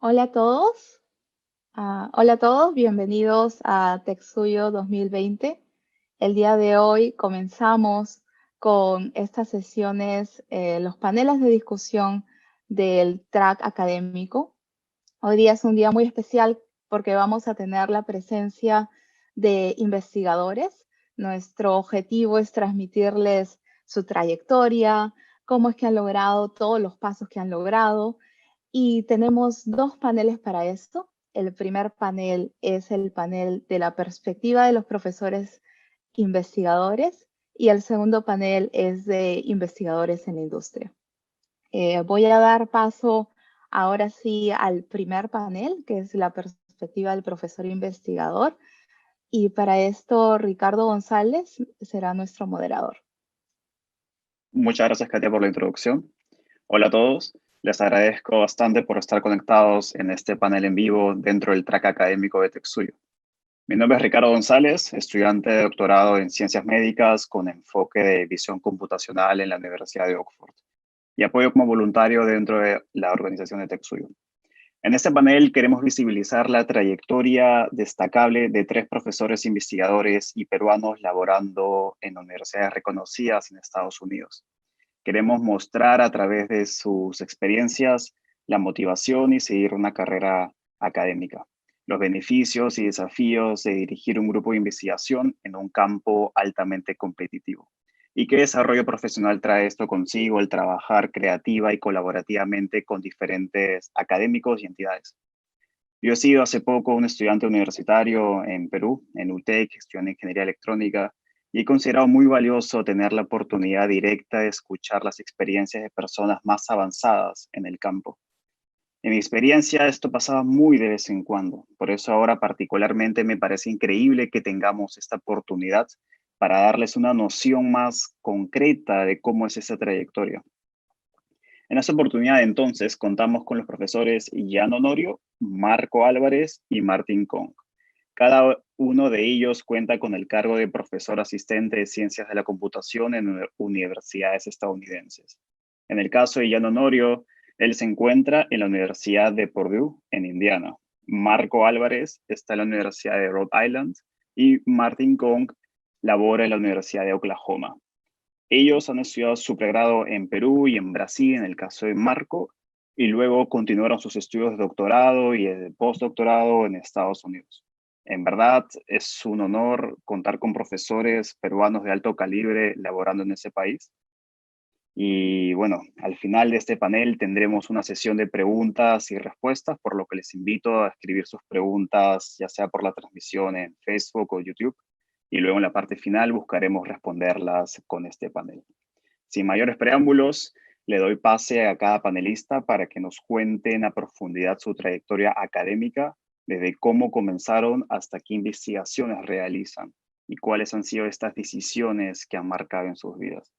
Hola a todos. Hola a todos, bienvenidos a TechSuyo 2020. El día de hoy comenzamos con estas sesiones, los paneles de discusión del track académico. Hoy día es un día muy especial porque vamos a tener la presencia de investigadores. Nuestro objetivo es transmitirles su trayectoria, cómo es que han logrado todos los pasos que han logrado, y tenemos dos paneles para esto. El primer panel es el panel de la perspectiva de los profesores investigadores y el segundo panel es de investigadores en la industria. Voy a dar paso ahora sí al primer panel, que es la perspectiva del profesor investigador. Y para esto, Ricardo González será nuestro moderador. Muchas gracias, Katia, por la introducción. Hola a todos. Les agradezco bastante por estar conectados en este panel en vivo dentro del track académico de TechSuyo. Mi nombre es Ricardo González, estudiante de doctorado en Ciencias Médicas con enfoque de visión computacional en la Universidad de Oxford y apoyo como voluntario dentro de la organización de TechSuyo. En este panel queremos visibilizar la trayectoria destacable de 3 profesores investigadores y peruanos laborando en universidades reconocidas en Estados Unidos. Queremos mostrar a través de sus experiencias la motivación y seguir una carrera académica, los beneficios y desafíos de dirigir un grupo de investigación en un campo altamente competitivo. ¿Y qué desarrollo profesional trae esto consigo, el trabajar creativa y colaborativamente con diferentes académicos y entidades? Yo he sido hace poco un estudiante universitario en Perú, en UTEC, estudiando ingeniería electrónica, y he considerado muy valioso tener la oportunidad directa de escuchar las experiencias de personas más avanzadas en el campo. En mi experiencia, esto pasaba muy de vez en cuando. Por eso ahora particularmente me parece increíble que tengamos esta oportunidad para darles una noción más concreta de cómo es esa trayectoria. En esta oportunidad, entonces, contamos con los profesores Jan Honorio, Marco Álvarez y Martín Kong. Cada uno de ellos cuenta con el cargo de profesor asistente de Ciencias de la Computación en universidades estadounidenses. En el caso de Jan Honorio, él se encuentra en la Universidad de Purdue, en Indiana. Marco Álvarez está en la Universidad de Rhode Island y Martín Kong labora en la Universidad de Oklahoma. Ellos han estudiado su pregrado en Perú y en Brasil, en el caso de Marco, y luego continuaron sus estudios de doctorado y de postdoctorado en Estados Unidos. En verdad, es un honor contar con profesores peruanos de alto calibre laborando en ese país. Y bueno, al final de este panel tendremos una sesión de preguntas y respuestas, por lo que les invito a escribir sus preguntas, ya sea por la transmisión en Facebook o YouTube, y luego en la parte final buscaremos responderlas con este panel. Sin mayores preámbulos, le doy pase a cada panelista para que nos cuenten a profundidad su trayectoria académica, desde cómo comenzaron hasta qué investigaciones realizan y cuáles han sido estas decisiones que han marcado en sus vidas.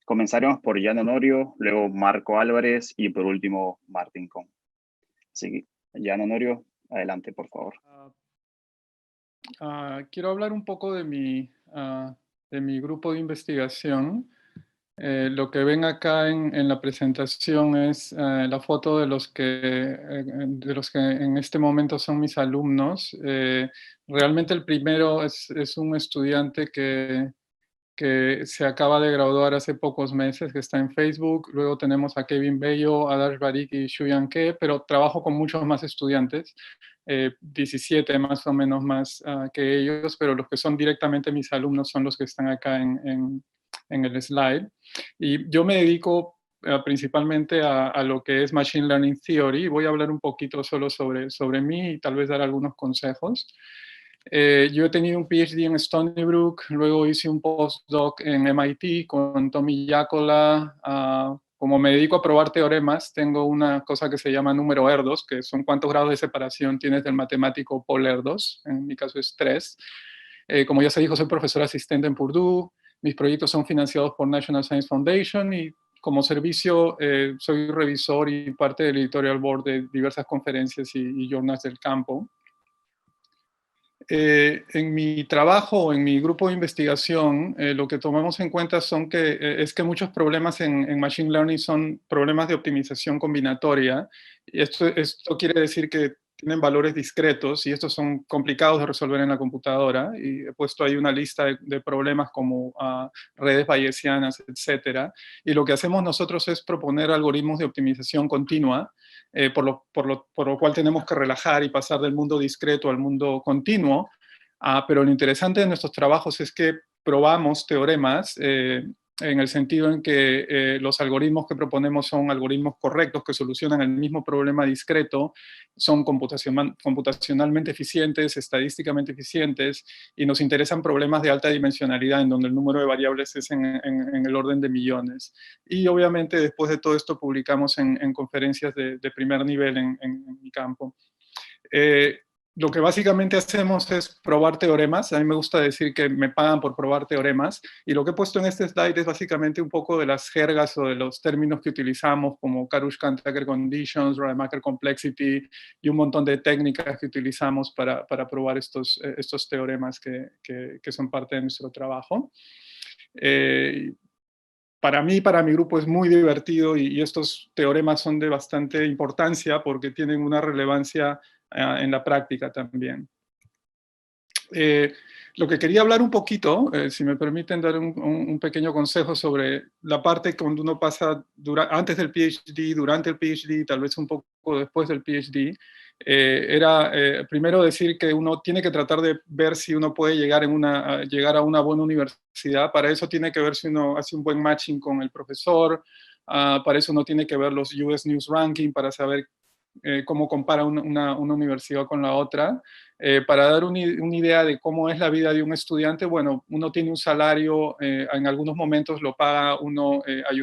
Comenzaremos por Jan Honorio, luego Marco Álvarez y por último Martín Kong. Así que, Jan Honorio, adelante, por favor. Quiero hablar un poco de mi grupo de investigación. Lo que ven acá en la presentación es la foto de los que en este momento son mis alumnos. Realmente el primero es un estudiante que se acaba de graduar hace pocos meses, que está en Facebook. Luego tenemos a Kevin Bello, a Dash Barik y Shuyan Ke, pero trabajo con muchos más estudiantes, 17 más o menos más que ellos, pero los que son directamente mis alumnos son los que están acá en el slide. Y yo me dedico principalmente a lo que es Machine Learning Theory. Voy a hablar un poquito solo sobre mí y tal vez dar algunos consejos. Yo he tenido un PhD en Stony Brook, luego hice un postdoc en MIT con Tommy Yakola. Como me dedico a probar teoremas, tengo una cosa que se llama número Erdos, que son cuántos grados de separación tienes del matemático Paul Erdos, en mi caso es 3. Como ya se dijo, soy profesor asistente en Purdue, mis proyectos son financiados por National Science Foundation y como servicio soy revisor y parte del editorial board de diversas conferencias y journals del campo. En mi trabajo, en mi grupo de investigación, lo que tomamos en cuenta es que muchos problemas en Machine Learning son problemas de optimización combinatoria. Y esto quiere decir que tienen valores discretos y estos son complicados de resolver en la computadora. Y he puesto ahí una lista de problemas como redes bayesianas, etcétera. Y lo que hacemos nosotros es proponer algoritmos de optimización continua, por lo cual tenemos que relajar y pasar del mundo discreto al mundo continuo. Pero lo interesante de nuestros trabajos es que probamos teoremas en el sentido en que los algoritmos que proponemos son algoritmos correctos que solucionan el mismo problema discreto, son computacionalmente eficientes, estadísticamente eficientes, y nos interesan problemas de alta dimensionalidad en donde el número de variables es en el orden de millones. Y obviamente después de todo esto publicamos en conferencias de primer nivel en mi campo. Lo que básicamente hacemos es probar teoremas. A mí me gusta decir que me pagan por probar teoremas. Y lo que he puesto en este slide es básicamente un poco de las jergas o de los términos que utilizamos, como Karush-Tucker Conditions, Rademacher Complexity, y un montón de técnicas que utilizamos para probar estos teoremas que son parte de nuestro trabajo. Para mí, para mi grupo es muy divertido y estos teoremas son de bastante importancia porque tienen una relevancia en la práctica también. Lo que quería hablar un poquito, si me permiten dar un pequeño consejo sobre la parte cuando uno pasa antes del PhD, durante el PhD, tal vez un poco después del PhD, era primero decir que uno tiene que tratar de ver si uno puede llegar a una buena universidad. Para eso tiene que ver si uno hace un buen matching con el profesor. Para eso uno tiene que ver los US News Ranking para saber cómo compara una universidad con la otra. Para dar una idea de cómo es la vida de un estudiante, bueno, uno tiene un salario, en algunos momentos lo paga uno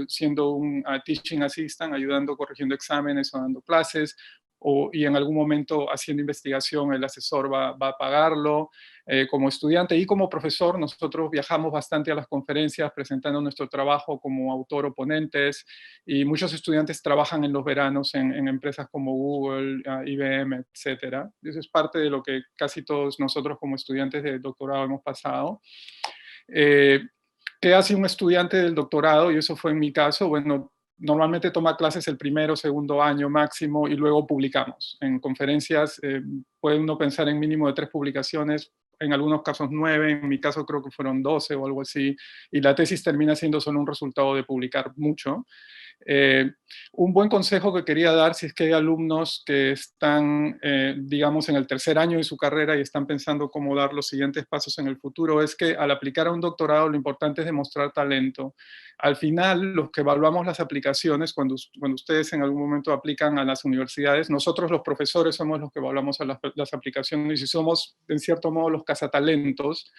siendo un teaching assistant, ayudando, corrigiendo exámenes o dando clases, y en algún momento haciendo investigación, el asesor va a pagarlo. Como estudiante y como profesor, nosotros viajamos bastante a las conferencias presentando nuestro trabajo como autor o ponentes, y muchos estudiantes trabajan en los veranos en empresas como Google, IBM, etcétera. Eso es parte de lo que casi todos nosotros como estudiantes de doctorado hemos pasado. ¿Qué hace un estudiante del doctorado? Y eso fue en mi caso. Bueno, normalmente toma clases el primero o segundo año máximo y luego publicamos. En conferencias puede uno pensar en mínimo de 3 publicaciones, en algunos casos 9, en mi caso creo que fueron 12 o algo así, y la tesis termina siendo solo un resultado de publicar mucho. Un buen consejo que quería dar si es que hay alumnos que están, digamos, en el tercer año de su carrera y están pensando cómo dar los siguientes pasos en el futuro, es que al aplicar a un doctorado lo importante es demostrar talento. Al final, los que evaluamos las aplicaciones, cuando ustedes en algún momento aplican a las universidades, nosotros los profesores somos los que evaluamos a las aplicaciones y somos, en cierto modo, los cazatalentos.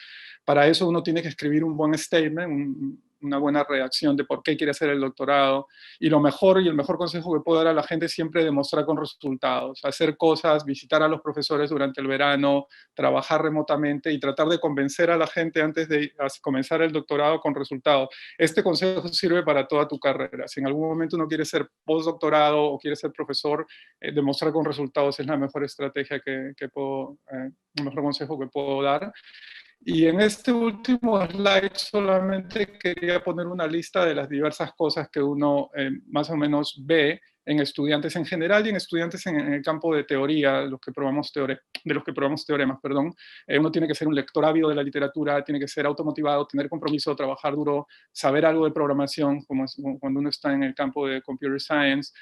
Para eso uno tiene que escribir un buen statement, una buena redacción de por qué quiere hacer el doctorado. Y el mejor consejo que puedo dar a la gente es siempre demostrar con resultados, hacer cosas, visitar a los profesores durante el verano, trabajar remotamente y tratar de convencer a la gente antes de comenzar el doctorado con resultados. Este consejo sirve para toda tu carrera. Si en algún momento uno quiere ser postdoctorado o quiere ser profesor, demostrar con resultados es la mejor estrategia el mejor consejo que puedo dar. Y en este último slide solamente quería poner una lista de las diversas cosas que uno más o menos ve en estudiantes en general y en estudiantes en el campo de teoría, de los que probamos teoremas, perdón. Uno tiene que ser un lector ávido de la literatura, tiene que ser automotivado, tener compromiso, trabajar duro, saber algo de programación, como cuando uno está en el campo de computer science.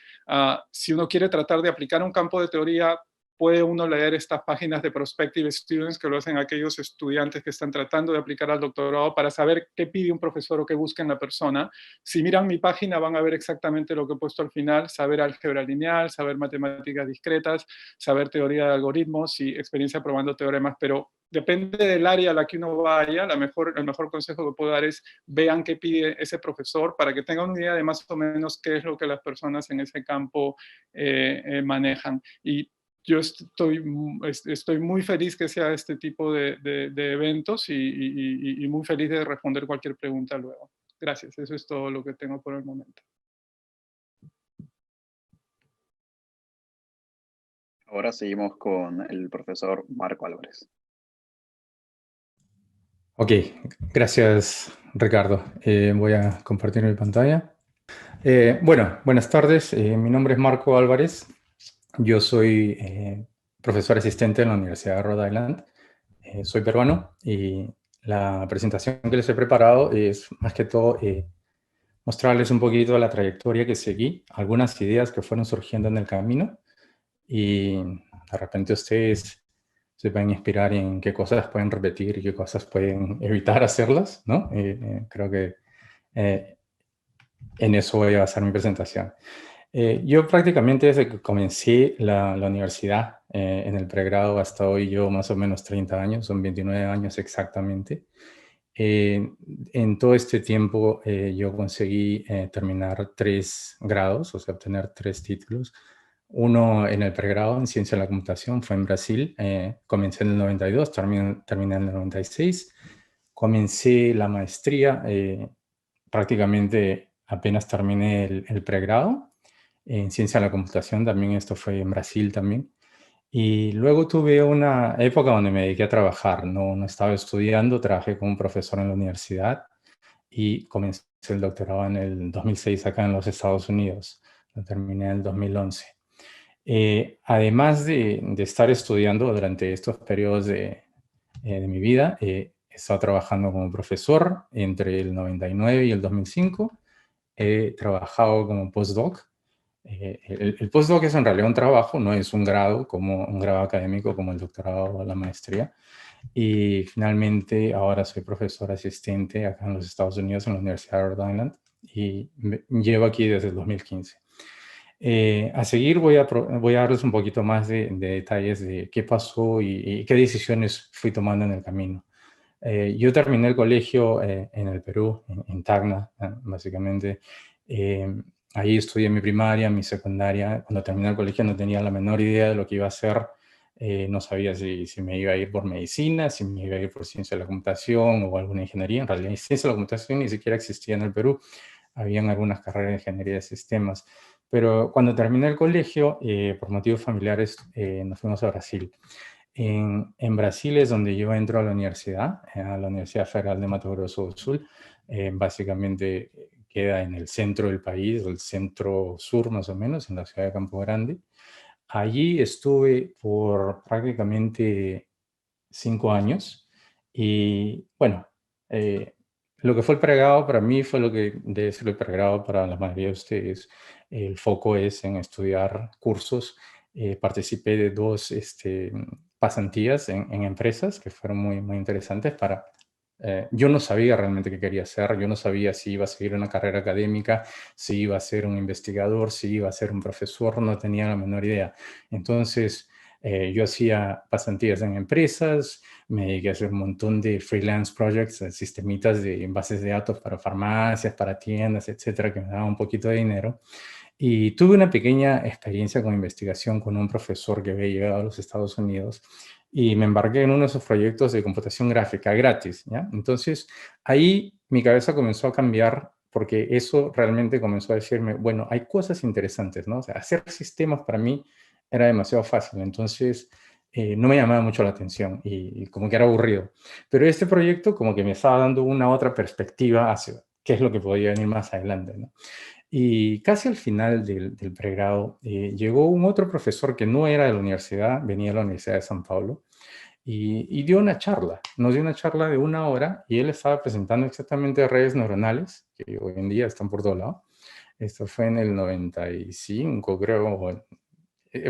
Si uno quiere tratar de aplicar un campo de teoría, puede uno leer estas páginas de Prospective Students que lo hacen aquellos estudiantes que están tratando de aplicar al doctorado para saber qué pide un profesor o qué busca en la persona. Si miran mi página van a ver exactamente lo que he puesto al final: saber álgebra lineal, saber matemáticas discretas, saber teoría de algoritmos y experiencia probando teoremas, pero depende del área a la que uno vaya. El mejor consejo que puedo dar es vean qué pide ese profesor para que tengan una idea de más o menos qué es lo que las personas en ese campo manejan. Y yo estoy muy feliz que sea este tipo de eventos y muy feliz de responder cualquier pregunta luego. Gracias, eso es todo lo que tengo por el momento. Ahora seguimos con el profesor Marco Álvarez. Ok, gracias Ricardo. Voy a compartir mi pantalla. Bueno, buenas tardes. Mi nombre es Marco Álvarez. Yo soy profesor asistente en la Universidad de Rhode Island. Soy peruano y la presentación que les he preparado es más que todo mostrarles un poquito la trayectoria que seguí, algunas ideas que fueron surgiendo en el camino y de repente ustedes se pueden inspirar en qué cosas pueden repetir y qué cosas pueden evitar hacerlas, ¿no? Creo que eh, en eso voy a basar mi presentación. Yo prácticamente desde que comencé la universidad, en el pregrado hasta hoy, yo más o menos 30 años, son 29 años exactamente. En todo este tiempo yo conseguí terminar 3 grados, o sea, obtener 3 títulos. Uno en el pregrado en Ciencia de la Computación fue en Brasil. Comencé en el 92, terminé en el 96. Comencé la maestría, prácticamente apenas terminé el pregrado en Ciencia de la Computación, también esto fue en Brasil también. Y luego tuve una época donde me dediqué a trabajar, no estaba estudiando, trabajé como profesor en la universidad y comencé el doctorado en el 2006 acá en los Estados Unidos. Lo terminé en el 2011. Además de estar estudiando durante estos periodos de mi vida, he estado trabajando como profesor entre el 99 y el 2005. He trabajado como postdoc. El postdoc es en realidad un trabajo, no es un grado como un grado académico como el doctorado o la maestría. Y finalmente ahora soy profesor asistente acá en los Estados Unidos en la Universidad de Rhode Island y llevo aquí desde el 2015. A seguir voy a darles un poquito más de detalles de qué pasó y qué decisiones fui tomando en el camino. Yo terminé el colegio en el Perú, en Tacna, básicamente. Eh, Ahí estudié mi primaria, mi secundaria. Cuando terminé el colegio no tenía la menor idea de lo que iba a hacer. No sabía si me iba a ir por medicina, si me iba a ir por ciencia de la computación o alguna ingeniería. En realidad, ciencia de la computación ni siquiera existía en el Perú. Habían algunas carreras de ingeniería de sistemas. Pero cuando terminé el colegio, por motivos familiares, nos fuimos a Brasil. En Brasil es donde yo entro a la Universidad Federal de Mato Grosso do Sul. Básicamente queda en el centro del país, el centro sur más o menos, en la ciudad de Campo Grande. Allí estuve por prácticamente 5 años y bueno, eh, lo que fue el pregrado para mí fue lo que debe ser el pregrado para la mayoría de ustedes. El foco es en estudiar cursos. Participé de 2 pasantías en empresas que fueron muy interesantes para... yo no sabía realmente qué quería hacer, yo no sabía si iba a seguir una carrera académica, si iba a ser un investigador, si iba a ser un profesor, no tenía la menor idea. Entonces, yo hacía pasantías en empresas, me dediqué a hacer un montón de freelance projects, sistemitas de bases de datos para farmacias, para tiendas, etcétera, que me daban un poquito de dinero. Y tuve una pequeña experiencia con investigación con un profesor que había llegado a los Estados Unidos y me embarqué en uno de esos proyectos de computación gráfica gratis, ¿ya? Entonces, ahí mi cabeza comenzó a cambiar porque eso realmente comenzó a decirme, bueno, hay cosas interesantes, ¿no? O sea, hacer sistemas para mí era demasiado fácil, entonces no me llamaba mucho la atención y como que era aburrido. Pero este proyecto como que me estaba dando una otra perspectiva hacia qué es lo que podía venir más adelante, ¿no? Y casi al final del pregrado llegó un otro profesor que no era de la universidad, venía de la Universidad de San Paulo y dio una charla, nos dio una charla de 1 hora y él estaba presentando exactamente redes neuronales que hoy en día están por todo lado. Esto fue en el 95, creo,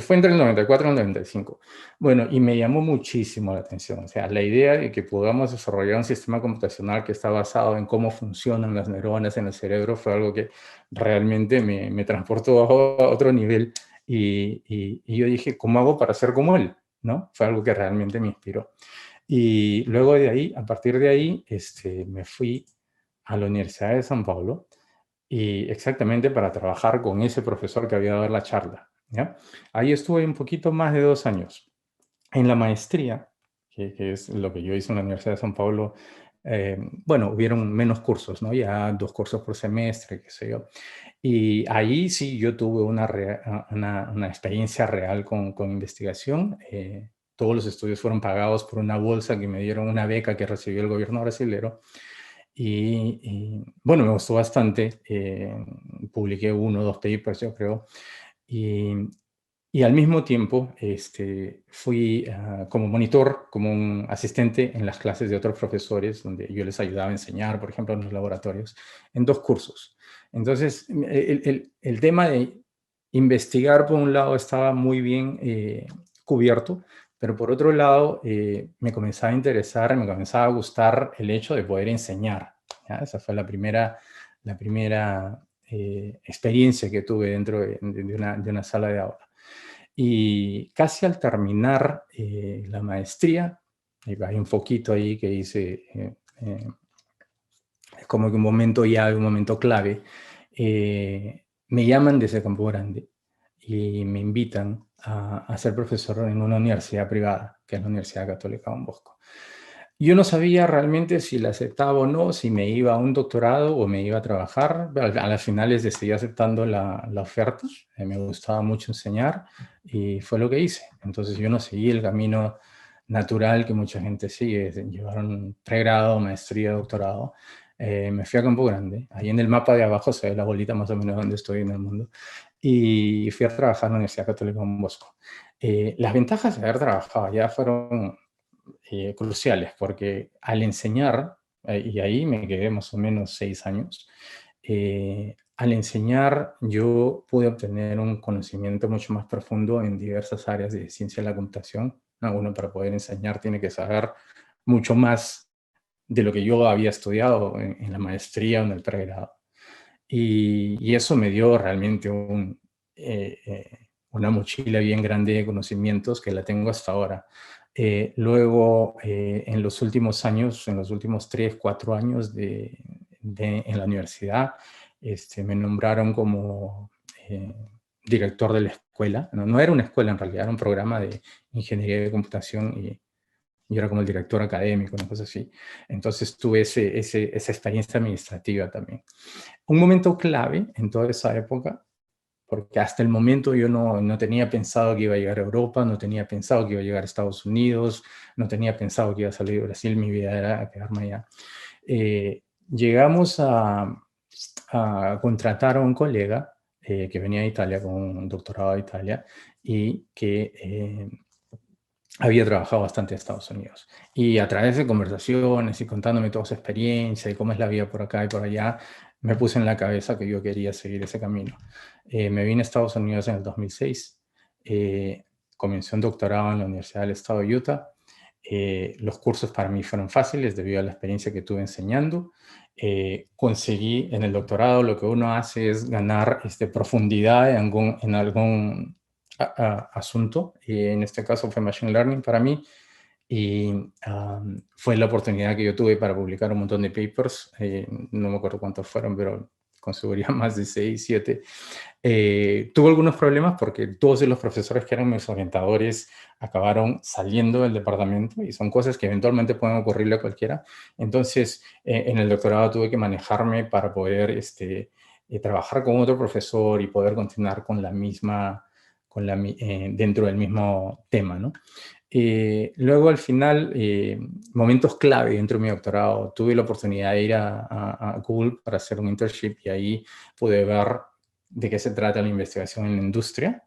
fue entre el 94 y el 95. Bueno, y me llamó muchísimo la atención. O sea, la idea de que podamos desarrollar un sistema computacional que está basado en cómo funcionan las neuronas en el cerebro fue algo que realmente me transportó a otro nivel. Y yo dije, ¿cómo hago para ser como él? ¿No? Fue algo que realmente me inspiró. Y luego de ahí, a partir de ahí, me fui a la Universidad de San Paulo y exactamente para trabajar con ese profesor que había dado la charla, ¿ya? Ahí estuve un poquito más de 2 años. En la maestría, que es lo que yo hice en la Universidad de San Paulo, bueno, hubieron menos cursos, ¿no? Ya 2 cursos por semestre, qué sé yo. Y ahí sí yo tuve una experiencia real con investigación. todos los estudios fueron pagados por una bolsa que me dieron, una beca que recibió el gobierno brasilero. Y bueno, me gustó bastante. Publiqué 1 o 2 papers, yo creo. Y al mismo tiempo fui como monitor, como un asistente en las clases de otros profesores, donde yo les ayudaba a enseñar, por ejemplo, en los laboratorios, en 2 cursos. Entonces, el tema de investigar, por un lado, estaba muy bien cubierto, pero por otro lado, me comenzaba a interesar, me comenzaba a gustar el hecho de poder enseñar, ¿ya? Esa fue la primera experiencia que tuve dentro de una sala de aula. Y casi al terminar la maestría, hay un foquito ahí que dice, como que un momento llave, un momento clave, me llaman desde Campo Grande y me invitan a ser profesor en una universidad privada, que es la Universidad Católica Don Bosco. Yo no sabía realmente si la aceptaba o no, si me iba a un doctorado o me iba a trabajar. A las finales decidí aceptando la oferta. Me gustaba mucho enseñar y fue lo que hice. Entonces yo no seguí el camino natural que mucha gente sigue, llevar un pregrado, maestría, doctorado. Me fui a Campo Grande. Ahí en el mapa de abajo se ve la bolita más o menos donde estoy en el mundo. Y fui a trabajar en la Universidad Católica Don Bosco. Las ventajas de haber trabajado allá fueron cruciales, porque al enseñar, y ahí me quedé más o menos 6 años, al enseñar yo pude obtener un conocimiento mucho más profundo en diversas áreas de ciencia de la computación. Uno para poder enseñar tiene que saber mucho más de lo que yo había estudiado en la maestría o en el pregrado. Y eso me dio realmente una mochila bien grande de conocimientos que la tengo hasta ahora. Luego, en los últimos años, en los últimos 3, 4 años en la universidad, me nombraron como director de la escuela. No era una escuela en realidad, era un programa de ingeniería de computación y yo era como el director académico, una cosa así. Entonces tuve esa experiencia administrativa también. Un momento clave en toda esa época, porque hasta el momento yo no tenía pensado que iba a llegar a Europa, no tenía pensado que iba a llegar a Estados Unidos, no tenía pensado que iba a salir de Brasil, mi vida era quedarme allá. Llegamos a contratar a un colega que venía de Italia con un doctorado de Italia y que había trabajado bastante en Estados Unidos. Y a través de conversaciones y contándome toda su experiencia y cómo es la vida por acá y por allá, me puse en la cabeza que yo quería seguir ese camino. Me vine a Estados Unidos en el 2006. Comencé un doctorado en la Universidad del Estado de Utah. Los cursos para mí fueron fáciles debido a la experiencia que tuve enseñando. Conseguí en el doctorado, lo que uno hace es ganar profundidad en algún asunto, y en este caso fue Machine Learning para mí, y fue la oportunidad que yo tuve para publicar un montón de papers, no me acuerdo cuántos fueron, pero con seguridad más de 6, 7. Tuve algunos problemas porque todos de los profesores que eran mis orientadores acabaron saliendo del departamento y son cosas que eventualmente pueden ocurrirle a cualquiera. Entonces, en el doctorado tuve que manejarme para poder trabajar con otro profesor y poder continuar con la misma dentro del mismo tema, ¿no? Luego, al final, momentos clave dentro de mi doctorado, tuve la oportunidad de ir a Google para hacer un internship y ahí pude ver de qué se trata la investigación en la industria,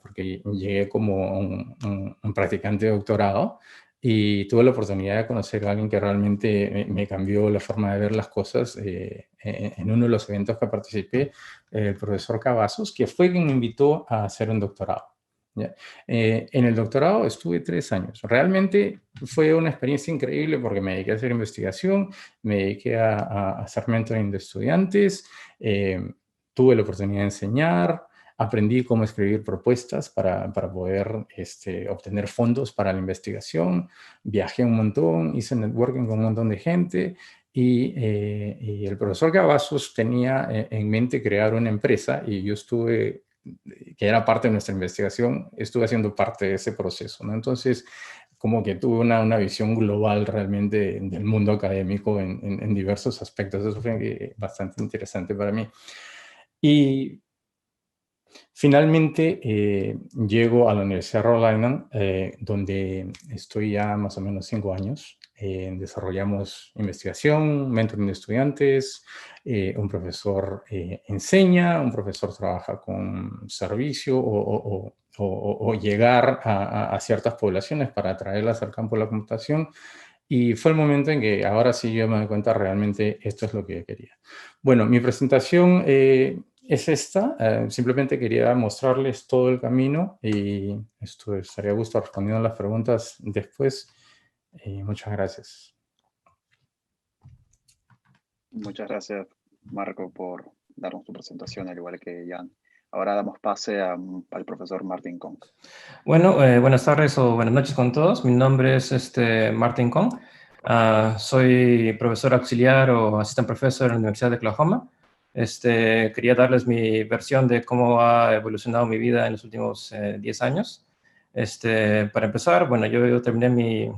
porque llegué como un practicante de doctorado y tuve la oportunidad de conocer a alguien que realmente me cambió la forma de ver las cosas en uno de los eventos que participé, el profesor Cavazos, que fue quien me invitó a hacer un doctorado. ¿Ya? En el doctorado estuve 3 años. Realmente fue una experiencia increíble porque me dediqué a hacer investigación, me dediqué a hacer mentoring de estudiantes, tuve la oportunidad de enseñar, aprendí cómo escribir propuestas para poder obtener fondos para la investigación, viajé un montón, hice networking con un montón de gente y el profesor Cavazos tenía en mente crear una empresa y yo estuve, que era parte de nuestra investigación, estuve haciendo parte de ese proceso, ¿no? Entonces, como que tuve una visión global realmente del mundo académico en diversos aspectos. Eso fue bastante interesante para mí. Y Finalmente, llego a la Universidad de Rhode Island, donde estoy ya más o menos 5 años. Desarrollamos investigación, mentoring de estudiantes, un profesor enseña, un profesor trabaja con servicio o llegar a ciertas poblaciones para atraerlas al campo de la computación. Y fue el momento en que ahora sí yo me doy cuenta realmente esto es lo que quería. Bueno, mi presentación es esta. Simplemente quería mostrarles todo el camino y estaría a gusto respondiendo las preguntas después. Muchas gracias. Muchas gracias, Marco, por darnos tu presentación, al igual que Jan. Ahora damos pase al profesor Martin Kong. Bueno, buenas tardes o buenas noches con todos. Mi nombre es Martin Kong. Soy profesor auxiliar o assistant professor en la Universidad de Oklahoma. Quería darles mi versión de cómo ha evolucionado mi vida en los últimos 10 años. Para empezar, bueno, yo terminé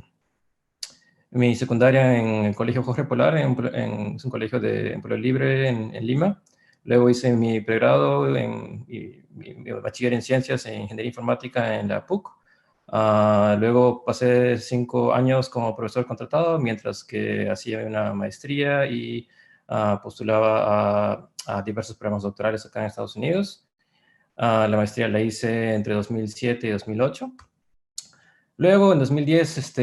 mi secundaria en el Colegio Jorge Polar, es un colegio de empleo libre en Lima. Luego hice mi pregrado y mi bachiller en ciencias e ingeniería informática en la PUC. Luego pasé 5 años como profesor contratado, mientras que hacía una maestría y postulaba a diversos programas doctorales acá en Estados Unidos. La maestría la hice entre 2007 y 2008. Luego, en 2010,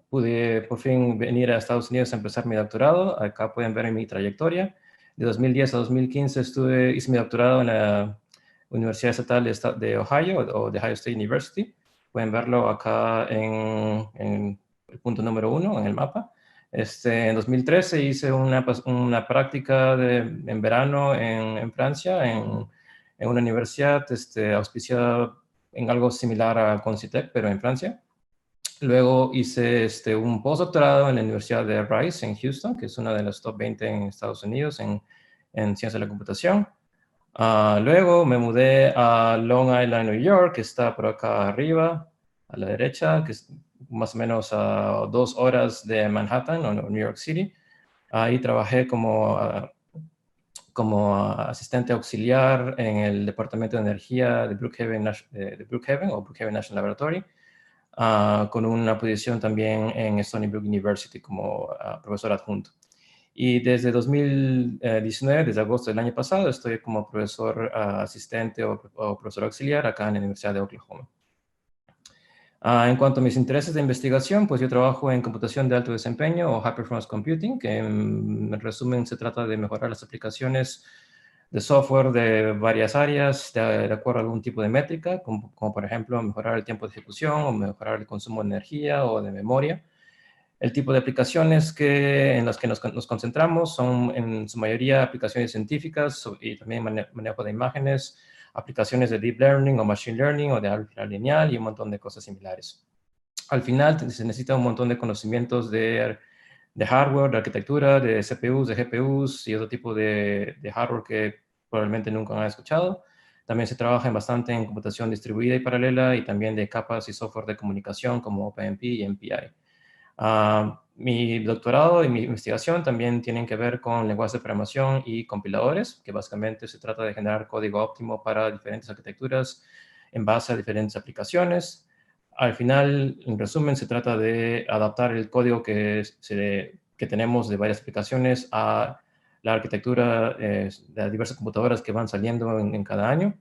pude por fin venir a Estados Unidos a empezar mi doctorado. Acá pueden ver mi trayectoria. De 2010 a 2015 hice mi doctorado en la Universidad Estatal de Ohio, o de Ohio State University. Pueden verlo acá en el punto número 1 en el mapa. En 2013 hice una práctica en verano en Francia, en una universidad auspiciada en algo similar a Concitec, pero en Francia. Luego hice un postdoctorado en la Universidad de Rice en Houston, que es una de las top 20 en Estados Unidos en ciencia de la computación. Luego me mudé a Long Island, New York, que está por acá arriba, a la derecha, que es más o menos a 2 horas de Manhattan, o New York City. Ahí trabajé como asistente auxiliar en el Departamento de Energía de Brookhaven National Laboratory, con una posición también en Stony Brook University como profesor adjunto. Y desde 2019, desde agosto del año pasado, estoy como profesor asistente o profesor auxiliar acá en la Universidad de Oklahoma. En cuanto a mis intereses de investigación, pues yo trabajo en computación de alto desempeño o High Performance Computing, que en resumen se trata de mejorar las aplicaciones de software de varias áreas de acuerdo a algún tipo de métrica, como por ejemplo mejorar el tiempo de ejecución o mejorar el consumo de energía o de memoria. El tipo de aplicaciones en las que nos concentramos son en su mayoría aplicaciones científicas y también manejo de imágenes, aplicaciones de deep learning o machine learning o de álgebra lineal y un montón de cosas similares. Al final se necesita un montón de conocimientos de hardware, de arquitectura, de CPUs, de GPUs y otro tipo de hardware que probablemente nunca han escuchado. También se trabaja bastante en computación distribuida y paralela y también de capas y software de comunicación como OpenMP y MPI. Mi doctorado y mi investigación también tienen que ver con lenguajes de programación y compiladores, que básicamente se trata de generar código óptimo para diferentes arquitecturas en base a diferentes aplicaciones. Al final, en resumen, se trata de adaptar el código que tenemos de varias aplicaciones a la arquitectura de las diversas computadoras que van saliendo en cada año.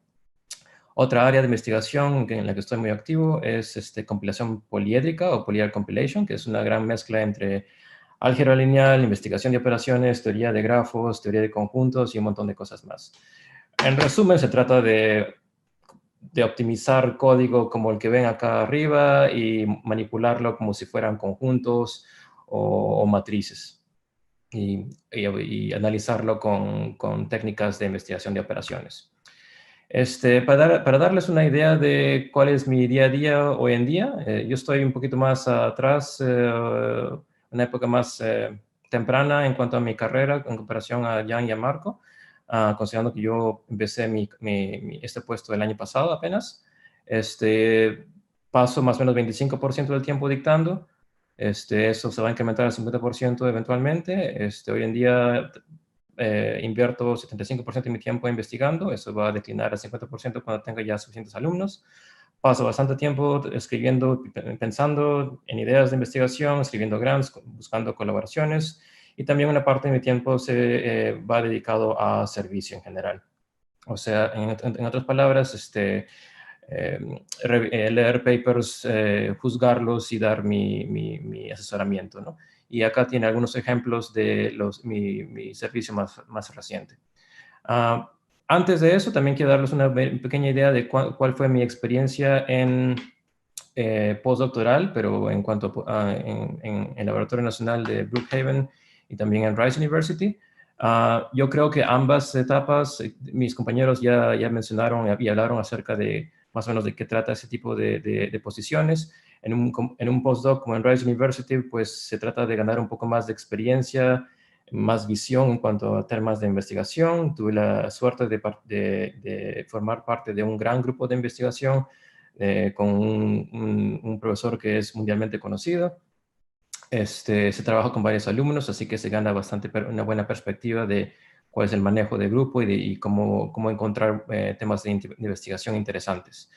Otra área de investigación en la que estoy muy activo es compilación poliédrica o polyar compilation, que es una gran mezcla entre álgebra lineal, investigación de operaciones, teoría de grafos, teoría de conjuntos y un montón de cosas más. En resumen, se trata de optimizar código como el que ven acá arriba y manipularlo como si fueran conjuntos o matrices. Y analizarlo con técnicas de investigación de operaciones. Para darles una idea de cuál es mi día a día hoy en día, yo estoy un poquito más atrás, una época más temprana en cuanto a mi carrera en comparación a Jan y a Marco, considerando que yo empecé este puesto el año pasado apenas. Paso más o menos 25% del tiempo dictando. Eso se va a incrementar al 50% eventualmente. Hoy en día invierto 75% de mi tiempo investigando, eso va a declinar a 50% cuando tenga ya suficientes alumnos. Paso bastante tiempo escribiendo, pensando en ideas de investigación, escribiendo grants, buscando colaboraciones, y también una parte de mi tiempo se va dedicado a servicio en general. O sea, en otras palabras, leer papers, juzgarlos y dar mi asesoramiento, ¿no? Y acá tiene algunos ejemplos de mi servicio más reciente. Antes de eso, también quiero darles una pequeña idea de cuál fue mi experiencia en postdoctoral, pero en cuanto en el Laboratorio Nacional de Brookhaven y también en Rice University. Yo creo que ambas etapas, mis compañeros ya mencionaron y hablaron acerca de más o menos de qué trata ese tipo de posiciones. En un postdoc como en Rice University, pues se trata de ganar un poco más de experiencia, más visión en cuanto a temas de investigación. Tuve la suerte de formar parte de un gran grupo de investigación con un profesor que es mundialmente conocido. Se trabaja con varios alumnos, así que se gana una buena perspectiva de cuál es el manejo de grupo y cómo encontrar temas de investigación interesantes.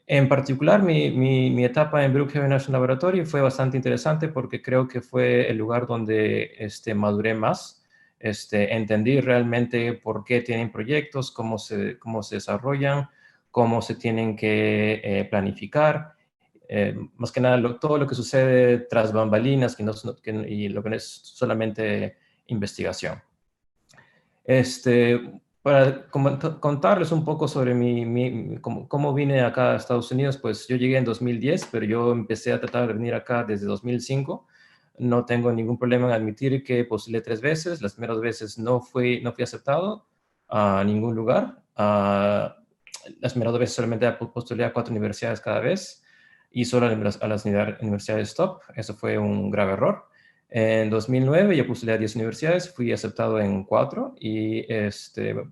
En particular, mi etapa en Brookhaven National Laboratory fue bastante interesante porque creo que fue el lugar donde maduré más. Entendí realmente por qué tienen proyectos, cómo se desarrollan, cómo se tienen que planificar. Más que nada, todo lo que sucede tras bambalinas y lo que no es solamente investigación. Para contarles un poco sobre cómo vine acá a Estados Unidos, pues yo llegué en 2010, pero yo empecé a tratar de venir acá desde 2005. No tengo ningún problema en admitir que postulé 3 veces. Las primeras veces no fui aceptado a ningún lugar. Las primeras veces solamente postulé a 4 universidades cada vez y solo a las universidades top. Eso fue un grave error. En 2009 yo postulé a 10 universidades, fui aceptado en 4 y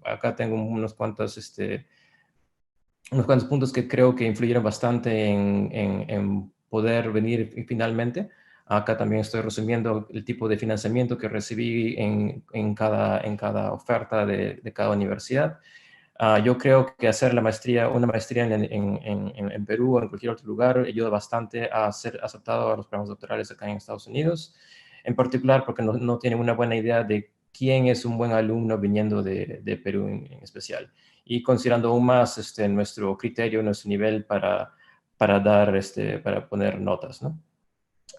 acá tengo unos cuantos puntos que creo que influyeron bastante en poder venir finalmente. Acá también estoy resumiendo el tipo de financiamiento que recibí en cada oferta de cada universidad. Yo creo que hacer una maestría en Perú o en cualquier otro lugar ayuda bastante a ser aceptado a los programas doctorales acá en Estados Unidos, en particular porque no tienen una buena idea de quién es un buen alumno viniendo de Perú en especial. Y considerando aún más nuestro criterio, nuestro nivel para poner notas, ¿no?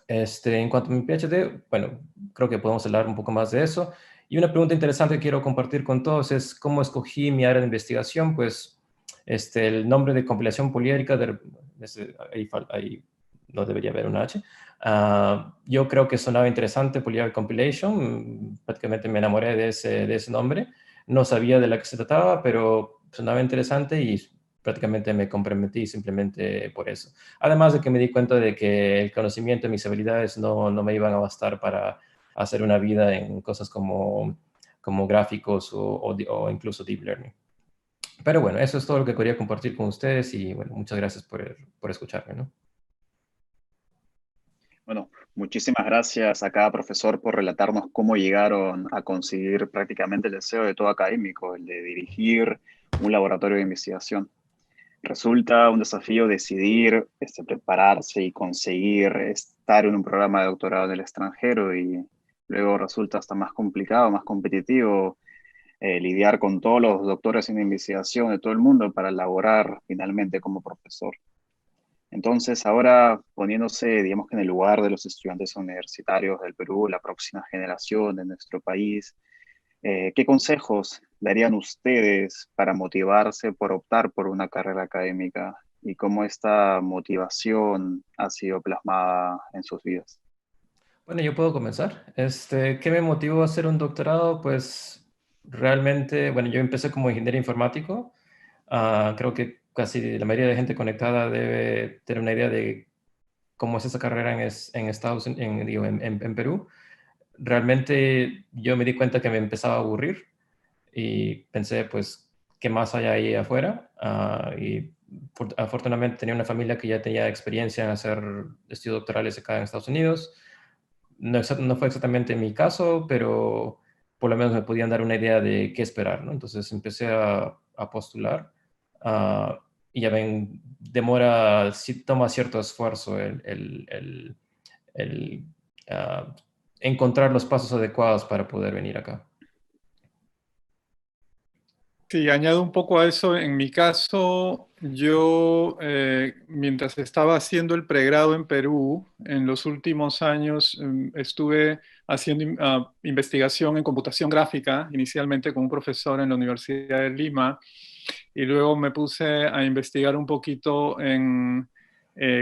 En cuanto a mi PhD, bueno, creo que podemos hablar un poco más de eso. Y una pregunta interesante que quiero compartir con todos es cómo escogí mi área de investigación. Pues el nombre de compilación poliédrica, ahí no debería haber una H. Yo creo que sonaba interesante, Polyhedric Compilation. Prácticamente me enamoré de ese nombre. No sabía de la que se trataba, pero sonaba interesante y prácticamente me comprometí simplemente por eso. Además de que me di cuenta de que el conocimiento y mis habilidades no me iban a bastar para hacer una vida en cosas como gráficos o incluso deep learning. Pero bueno, eso es todo lo que quería compartir con ustedes y bueno, muchas gracias por escucharme, ¿no? Bueno, muchísimas gracias a cada profesor por relatarnos cómo llegaron a conseguir prácticamente el deseo de todo académico, el de dirigir un laboratorio de investigación. Resulta un desafío decidir prepararse y conseguir estar en un programa de doctorado en el extranjero y luego resulta hasta más complicado, más competitivo lidiar con todos los doctores en investigación de todo el mundo para laborar finalmente como profesor. Entonces, ahora poniéndose, digamos que en el lugar de los estudiantes universitarios del Perú, la próxima generación de nuestro país, ¿qué consejos darían ustedes para motivarse por optar por una carrera académica y cómo esta motivación ha sido plasmada en sus vidas? Bueno, yo puedo comenzar. ¿Qué me motivó a hacer un doctorado? Pues realmente, bueno, yo empecé como ingeniero informático. Creo que casi la mayoría de gente conectada debe tener una idea de cómo es esa carrera en Estados Unidos, digo, en Perú. Realmente yo me di cuenta que me empezaba a aburrir y pensé, pues, ¿qué más hay ahí afuera? Y afortunadamente tenía una familia que ya tenía experiencia en hacer estudios doctorales acá en Estados Unidos. No fue exactamente mi caso, pero por lo menos me podían dar una idea de qué esperar, ¿no? Entonces empecé a postular. Y ya ven, sí toma cierto esfuerzo el, encontrar los pasos adecuados para poder venir acá. Sí, añado un poco a eso. En mi caso, yo, mientras estaba haciendo el pregrado en Perú, en los últimos años estuve haciendo investigación en computación gráfica, inicialmente con un profesor en la Universidad de Lima, y luego me puse a investigar un poquito en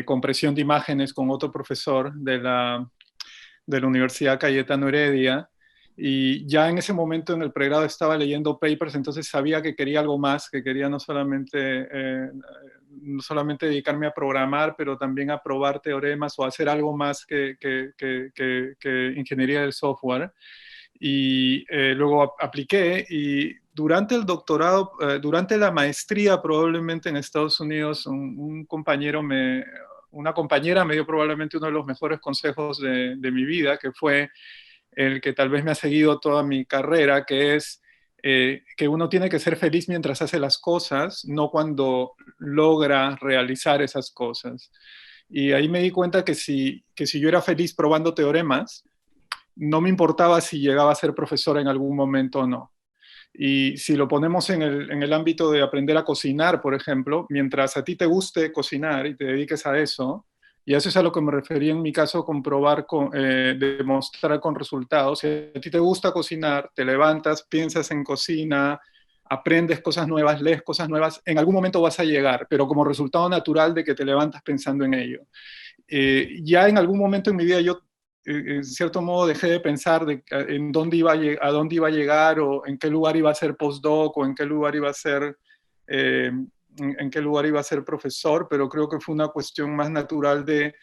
compresión de imágenes con otro profesor de la Universidad Cayetano Heredia. Y ya en ese momento en el pregrado estaba leyendo papers, entonces sabía que quería algo más, que quería no solamente dedicarme a programar, pero también a probar teoremas o hacer algo más que ingeniería del software. Y luego apliqué y durante el doctorado, durante la maestría probablemente en Estados Unidos, una compañera me dio probablemente uno de los mejores consejos de mi vida, que fue el que tal vez me ha seguido toda mi carrera, que es que uno tiene que ser feliz mientras hace las cosas, no cuando logra realizar esas cosas. Y ahí me di cuenta que si yo era feliz probando teoremas, no me importaba si llegaba a ser profesor en algún momento o no. Y si lo ponemos en el ámbito de aprender a cocinar, por ejemplo, mientras a ti te guste cocinar y te dediques a eso, y eso es a lo que me refería en mi caso, comprobar, demostrar con resultados. Si a ti te gusta cocinar, te levantas, piensas en cocina, aprendes cosas nuevas, lees cosas nuevas, en algún momento vas a llegar, pero como resultado natural de que te levantas pensando en ello. Ya en algún momento en mi vida yo en cierto modo dejé de pensar en dónde a dónde iba a llegar o en qué lugar iba a ser postdoc o en qué lugar iba a ser, en qué lugar iba a ser profesor, pero creo que fue una cuestión más natural de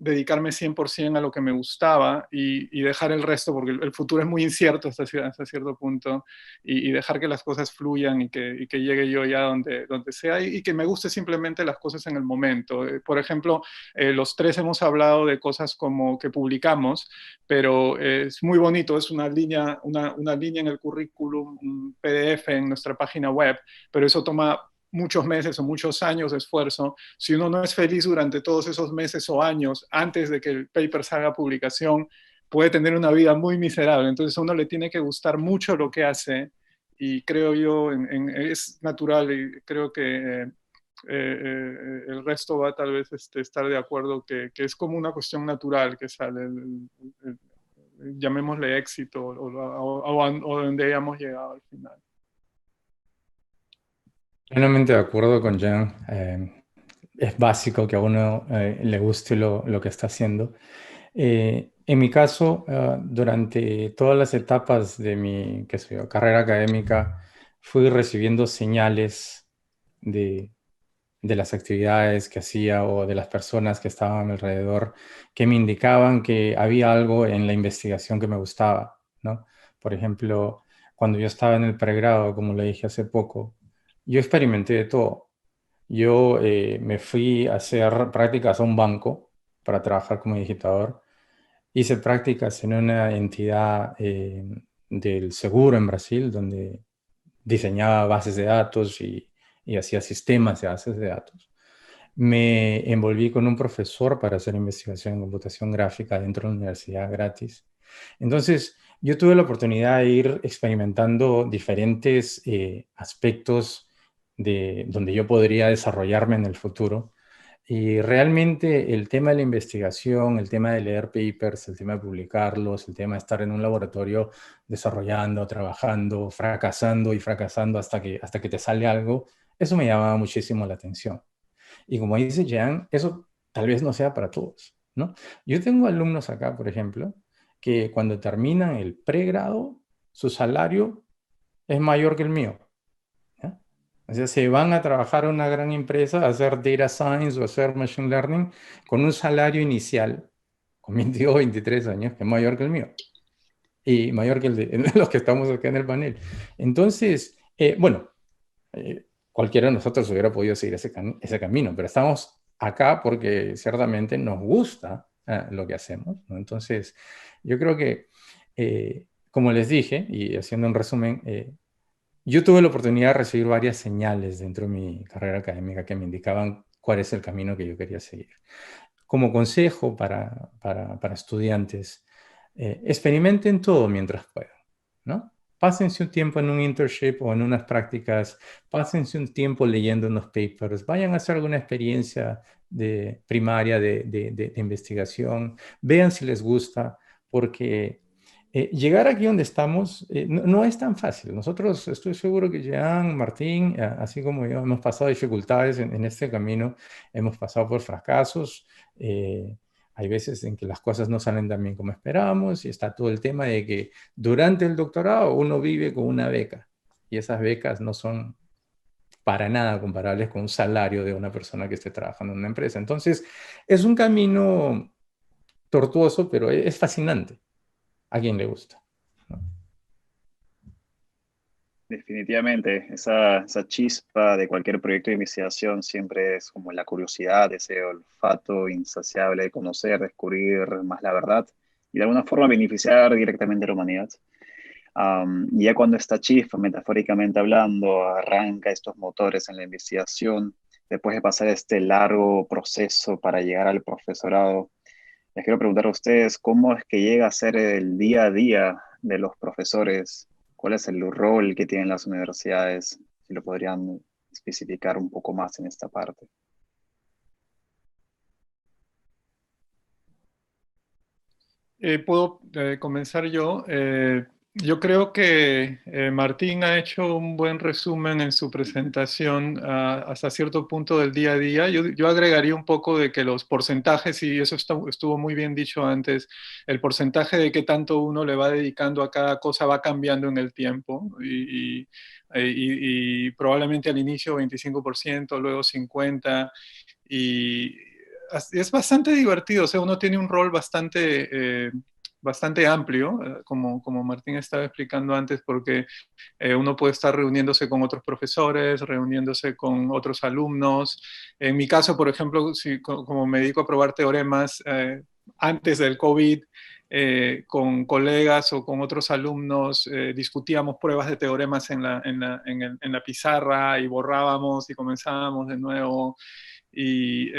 dedicarme 100% a lo que me gustaba y dejar el resto, porque el futuro es muy incierto hasta cierto punto, y dejar que las cosas fluyan y que llegue yo ya donde sea y que me guste simplemente las cosas en el momento. Por ejemplo, los tres hemos hablado de cosas como que publicamos, pero es muy bonito, es una línea en el currículum, un PDF en nuestra página web, pero eso toma muchos meses o muchos años de esfuerzo. Si uno no es feliz durante todos esos meses o años antes de que el paper salga a publicación, puede tener una vida muy miserable. Entonces a uno le tiene que gustar mucho lo que hace y creo yo, es natural y creo que el resto va tal vez estar de acuerdo que es como una cuestión natural que sale, llamémosle éxito o donde hayamos llegado al final. Plenamente de acuerdo con Jan. Es básico que a uno le guste lo que está haciendo. En mi caso, durante todas las etapas de mi carrera académica, fui recibiendo señales de, de las actividades que hacía o de las personas que estaban a mi alrededor que me indicaban que había algo en la investigación que me gustaba, ¿no? Por ejemplo, cuando yo estaba en el pregrado, como le dije hace poco, yo experimenté de todo. Yo me fui a hacer prácticas a un banco para trabajar como digitador. Hice prácticas en una entidad del seguro en Brasil, donde diseñaba bases de datos y hacía sistemas de bases de datos. Me envolví con un profesor para hacer investigación en computación gráfica dentro de la universidad gratis. Entonces, yo tuve la oportunidad de ir experimentando diferentes aspectos de donde yo podría desarrollarme en el futuro. Y realmente el tema de la investigación, el tema de leer papers, el tema de publicarlos, el tema de estar en un laboratorio desarrollando, trabajando, fracasando y fracasando hasta que te sale algo, eso me llamaba muchísimo la atención. Y como dice Jean, eso tal vez no sea para todos, ¿no? Yo tengo alumnos acá, por ejemplo, que cuando terminan el pregrado, su salario es mayor que el mío. ¿Ya? O sea, se van a trabajar a una gran empresa, a hacer data science o hacer machine learning con un salario inicial, con 22 o 23 años, que es mayor que el mío y mayor que el de los que estamos acá en el panel. Entonces, bueno, cualquiera de nosotros hubiera podido seguir ese camino, pero estamos acá porque ciertamente nos gusta lo que hacemos, ¿no? Entonces, yo creo que como les dije, y haciendo un resumen, yo tuve la oportunidad de recibir varias señales dentro de mi carrera académica que me indicaban cuál es el camino que yo quería seguir. Como consejo para estudiantes, experimenten todo mientras puedan, ¿no? Pásense un tiempo en un internship o en unas prácticas, pásense un tiempo leyendo unos papers, vayan a hacer alguna experiencia de primaria de investigación, vean si les gusta, porque llegar aquí donde estamos no es tan fácil. Nosotros, estoy seguro que Jean, Martín, así como yo, hemos pasado dificultades en este camino, hemos pasado por fracasos. Hay veces en que las cosas no salen tan bien como esperamos y está todo el tema de que durante el doctorado uno vive con una beca y esas becas no son para nada comparables con un salario de una persona que esté trabajando en una empresa. Entonces, es un camino tortuoso, pero es fascinante. A quien le gusta, ¿no? Definitivamente, esa chispa de cualquier proyecto de investigación siempre es como la curiosidad, ese olfato insaciable de conocer, descubrir más la verdad y de alguna forma beneficiar directamente a la humanidad. Y ya cuando esta chispa, metafóricamente hablando, arranca estos motores en la investigación, después de pasar este largo proceso para llegar al profesorado, les quiero preguntar a ustedes cómo es que llega a ser el día a día de los profesores, cuál es el rol que tienen las universidades, si lo podrían especificar un poco más en esta parte. ¿Puedo comenzar yo? Yo creo que Martín ha hecho un buen resumen en su presentación hasta cierto punto del día a día. Yo agregaría un poco de que los porcentajes, y eso estuvo muy bien dicho antes, el porcentaje de qué tanto uno le va dedicando a cada cosa va cambiando en el tiempo y probablemente al inicio 25%, luego 50%, y es bastante divertido. O sea, uno tiene un rol bastante amplio, como Martín estaba explicando antes, porque uno puede estar reuniéndose con otros profesores, reuniéndose con otros alumnos. En mi caso, por ejemplo, como me dedico a probar teoremas antes del COVID, con colegas o con otros alumnos, discutíamos pruebas de teoremas en la pizarra y borrábamos y comenzábamos de nuevo. Y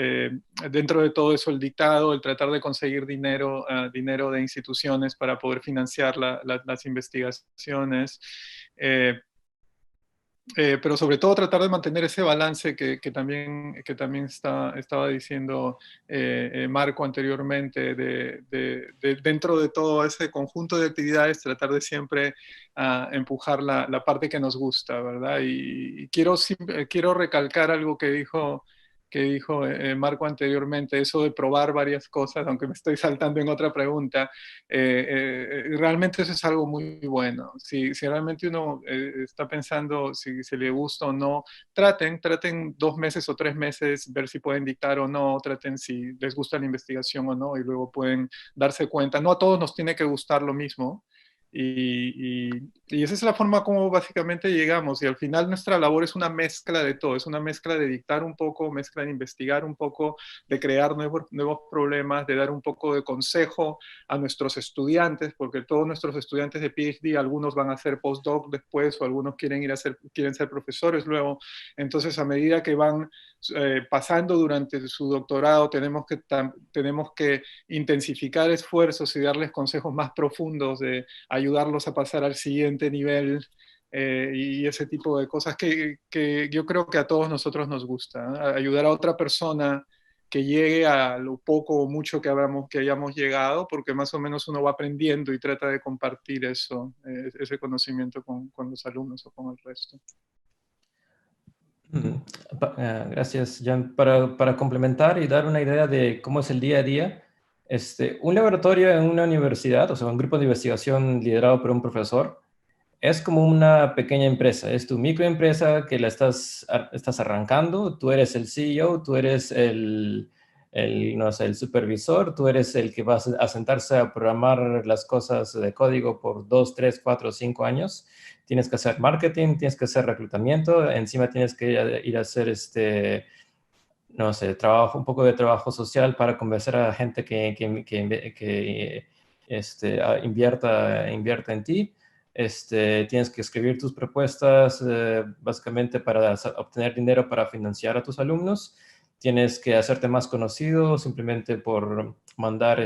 dentro de todo eso el dictado, el tratar de conseguir dinero de instituciones para poder financiar las investigaciones, pero sobre todo tratar de mantener ese balance que también estaba diciendo Marco anteriormente, dentro de todo ese conjunto de actividades, tratar de siempre empujar la parte que nos gusta, ¿verdad? Y quiero recalcar algo que dijo Marco anteriormente, eso de probar varias cosas, aunque me estoy saltando en otra pregunta. Realmente eso es algo muy bueno. Si realmente uno está pensando si le gusta o no, traten 2 meses o 3 meses, ver si pueden dictar o no, traten si les gusta la investigación o no, y luego pueden darse cuenta. No a todos nos tiene que gustar lo mismo. Y esa es la forma como básicamente llegamos, y al final nuestra labor es una mezcla de todo, es una mezcla de dictar un poco, mezcla de investigar un poco, de crear nuevos problemas, de dar un poco de consejo a nuestros estudiantes, porque todos nuestros estudiantes de PhD, algunos van a hacer postdoc después, o algunos quieren ser profesores luego. Entonces, a medida que van pasando durante su doctorado, tenemos que intensificar esfuerzos y darles consejos más profundos, de ayudarlos a pasar al siguiente nivel, y ese tipo de cosas que yo creo que a todos nosotros nos gusta, ¿eh? Ayudar a otra persona que llegue a lo poco o mucho que hayamos llegado, porque más o menos uno va aprendiendo y trata de compartir ese conocimiento con los alumnos o con el resto. Gracias, Jan. Para complementar y dar una idea de cómo es el día a día, un laboratorio en una universidad, o sea, un grupo de investigación liderado por un profesor, es como una pequeña empresa. Es tu microempresa que la estás arrancando. Tú eres el CEO, tú eres no sé, el supervisor, tú eres el que va a sentarse a programar las cosas de código por 2, 3, 4, 5 años. Tienes que hacer marketing, tienes que hacer reclutamiento, encima tienes que ir a hacer no sé, un poco de trabajo social para convencer a gente que invierta en ti. Tienes que escribir tus propuestas básicamente para obtener dinero para financiar a tus alumnos. Tienes que hacerte más conocido simplemente por mandar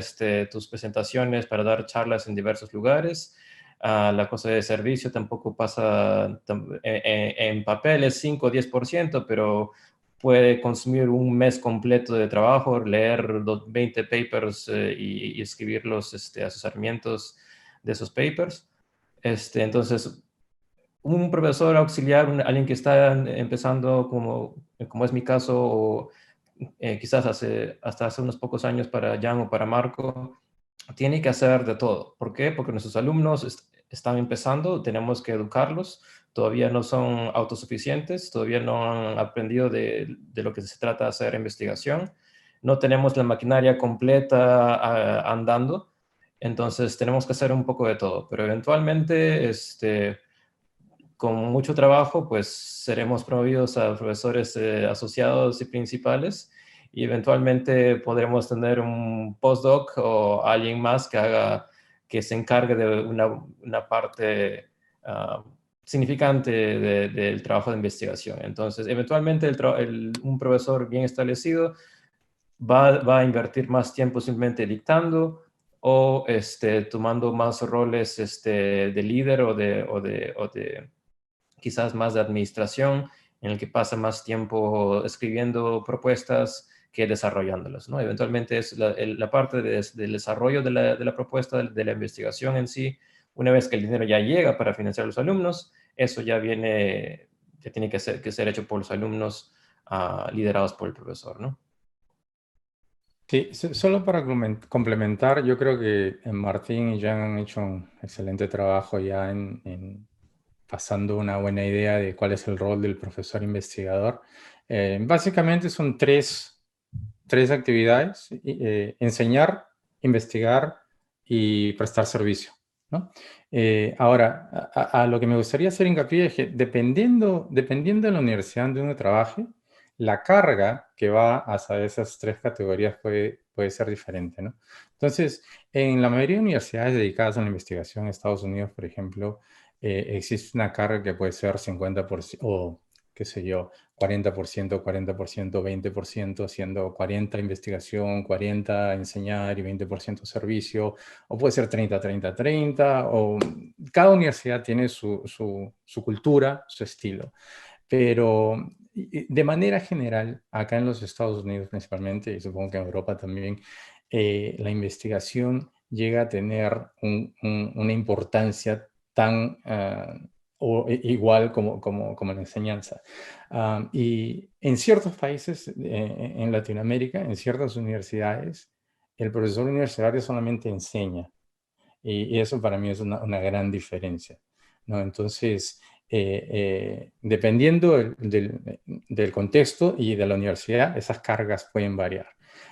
tus presentaciones para dar charlas en diversos lugares. La cosa de servicio tampoco pasa en papel, es 5 o 10%, pero puede consumir un mes completo de trabajo, leer 20 papers y escribir los asesoramientos de esos papers. Entonces, un profesor auxiliar, alguien que está empezando como es mi caso, o quizás hasta hace unos pocos años para Jan o para Marco, tiene que hacer de todo. ¿Por qué? Porque nuestros alumnos están empezando, tenemos que educarlos, todavía no son autosuficientes, todavía no han aprendido de lo que se trata de hacer investigación, no tenemos la maquinaria completa andando, entonces tenemos que hacer un poco de todo, pero eventualmente, con mucho trabajo, pues seremos promovidos a profesores asociados y principales, y eventualmente podremos tener un postdoc o alguien más que se encargue de una parte significante del trabajo de investigación. Entonces, eventualmente un profesor bien establecido va a invertir más tiempo simplemente dictando o tomando más roles de líder o de quizás más de administración, en el que pasa más tiempo escribiendo propuestas que desarrollándolas, ¿no? Eventualmente es la parte del desarrollo de la propuesta, de la investigación en sí. Una vez que el dinero ya llega para financiar a los alumnos, eso ya tiene que ser hecho por los alumnos liderados por el profesor, ¿no? Sí, solo para complementar, yo creo que Martín y Jan han hecho un excelente trabajo ya en pasando una buena idea de cuál es el rol del profesor investigador. Básicamente son tres actividades: enseñar, investigar y prestar servicio, ¿no? Ahora, a lo que me gustaría hacer hincapié es que dependiendo de la universidad donde uno trabaje, la carga que va hacia esas tres categorías puede ser diferente, ¿no? Entonces, en la mayoría de universidades dedicadas a la investigación en Estados Unidos, por ejemplo, existe una carga que puede ser 50% o, qué sé yo, 40%, 40%, 20%, haciendo 40 investigación, 40 enseñar y 20% servicio, o puede ser 30, 30, 30, o cada universidad tiene su cultura, su estilo. Pero de manera general, acá en los Estados Unidos principalmente, y supongo que en Europa también, la investigación llega a tener una importancia tan igual como la enseñanza. Y en ciertos países, en Latinoamérica, en ciertas universidades, el profesor universitario solamente enseña. Y eso para mí es una gran diferencia, ¿no? Entonces, dependiendo del contexto y de la universidad, esas cargas pueden variar.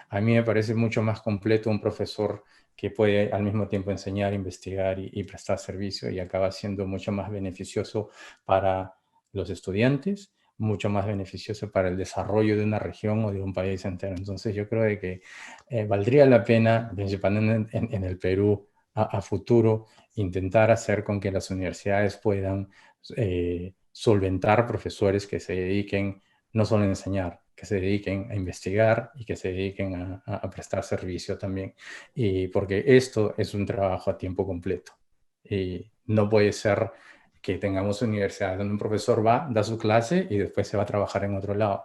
A mí me parece mucho más completo un profesor que puede al mismo tiempo enseñar, investigar y prestar servicio, y acaba siendo mucho más beneficioso para los estudiantes, mucho más beneficioso para el desarrollo de una región o de un país entero. Entonces yo creo de que valdría la pena, principalmente en el Perú, a futuro, intentar hacer con que las universidades puedan solventar profesores que se dediquen no solo a enseñar, que se dediquen a investigar y que se dediquen a prestar servicio también. Y porque esto es un trabajo a tiempo completo. Y no puede ser que tengamos universidades donde un profesor va, da su clase y después se va a trabajar en otro lado,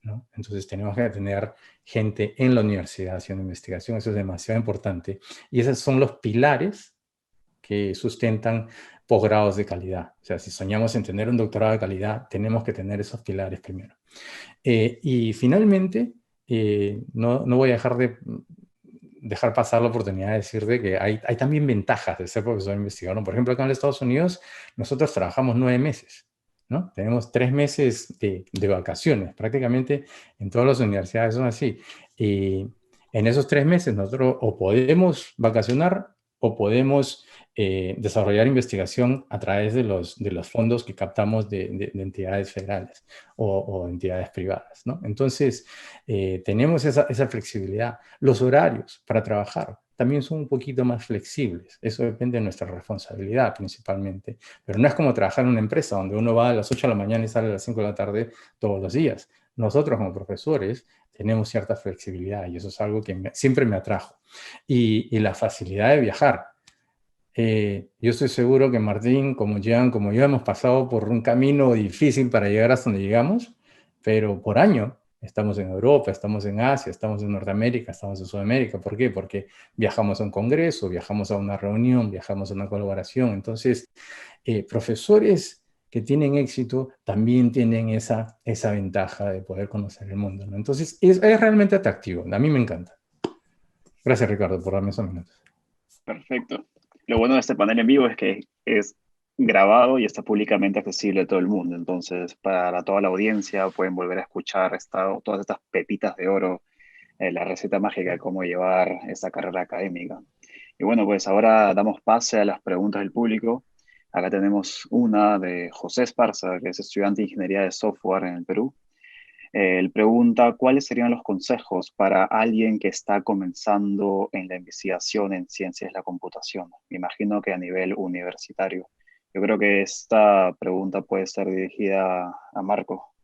¿no? Entonces tenemos que tener gente en la universidad haciendo investigación. Eso es demasiado importante. Y esos son los pilares que sustentan posgrados de calidad. O sea, si soñamos en tener un doctorado de calidad, tenemos que tener esos pilares primero. Y finalmente, no voy a dejar pasar la oportunidad de decirte que hay también ventajas de ser profesor investigador, ¿no? Por ejemplo, acá en los Estados Unidos, nosotros trabajamos 9 meses, ¿no? Tenemos 3 meses de vacaciones. Prácticamente en todas las universidades son así. Y en esos 3 meses nosotros o podemos vacacionar o podemos desarrollar investigación a través de los fondos que captamos de entidades federales o entidades privadas, ¿no? Entonces, tenemos esa flexibilidad. Los horarios para trabajar también son un poquito más flexibles. Eso depende de nuestra responsabilidad principalmente. Pero no es como trabajar en una empresa donde uno va a las 8 de la mañana y sale a las 5 de la tarde todos los días. Nosotros como profesores tenemos cierta flexibilidad y eso es algo que siempre me atrajo. Y la facilidad de viajar. Yo estoy seguro que Martín, como Jean, como yo, hemos pasado por un camino difícil para llegar hasta donde llegamos, pero por año estamos en Europa, estamos en Asia, estamos en Norteamérica, estamos en Sudamérica. ¿Por qué? Porque viajamos a un congreso, viajamos a una reunión, viajamos a una colaboración. Entonces, profesores que tienen éxito también tienen esa ventaja de poder conocer el mundo, ¿no? Entonces, es realmente atractivo. A mí me encanta. Gracias, Ricardo, por darme esos minutos. Perfecto. Lo bueno de este panel en vivo es que es grabado y está públicamente accesible a todo el mundo. Entonces, para toda la audiencia pueden volver a escuchar todas estas pepitas de oro, la receta mágica de cómo llevar esta carrera académica. Y bueno, pues ahora damos pase a las preguntas del público. Acá tenemos una de José Esparza, que es estudiante de Ingeniería de Software en el Perú. Él pregunta, ¿cuáles serían los consejos para alguien que está comenzando en la investigación en ciencias de la computación? Me imagino que a nivel universitario. Yo creo que esta pregunta puede ser dirigida a Marco.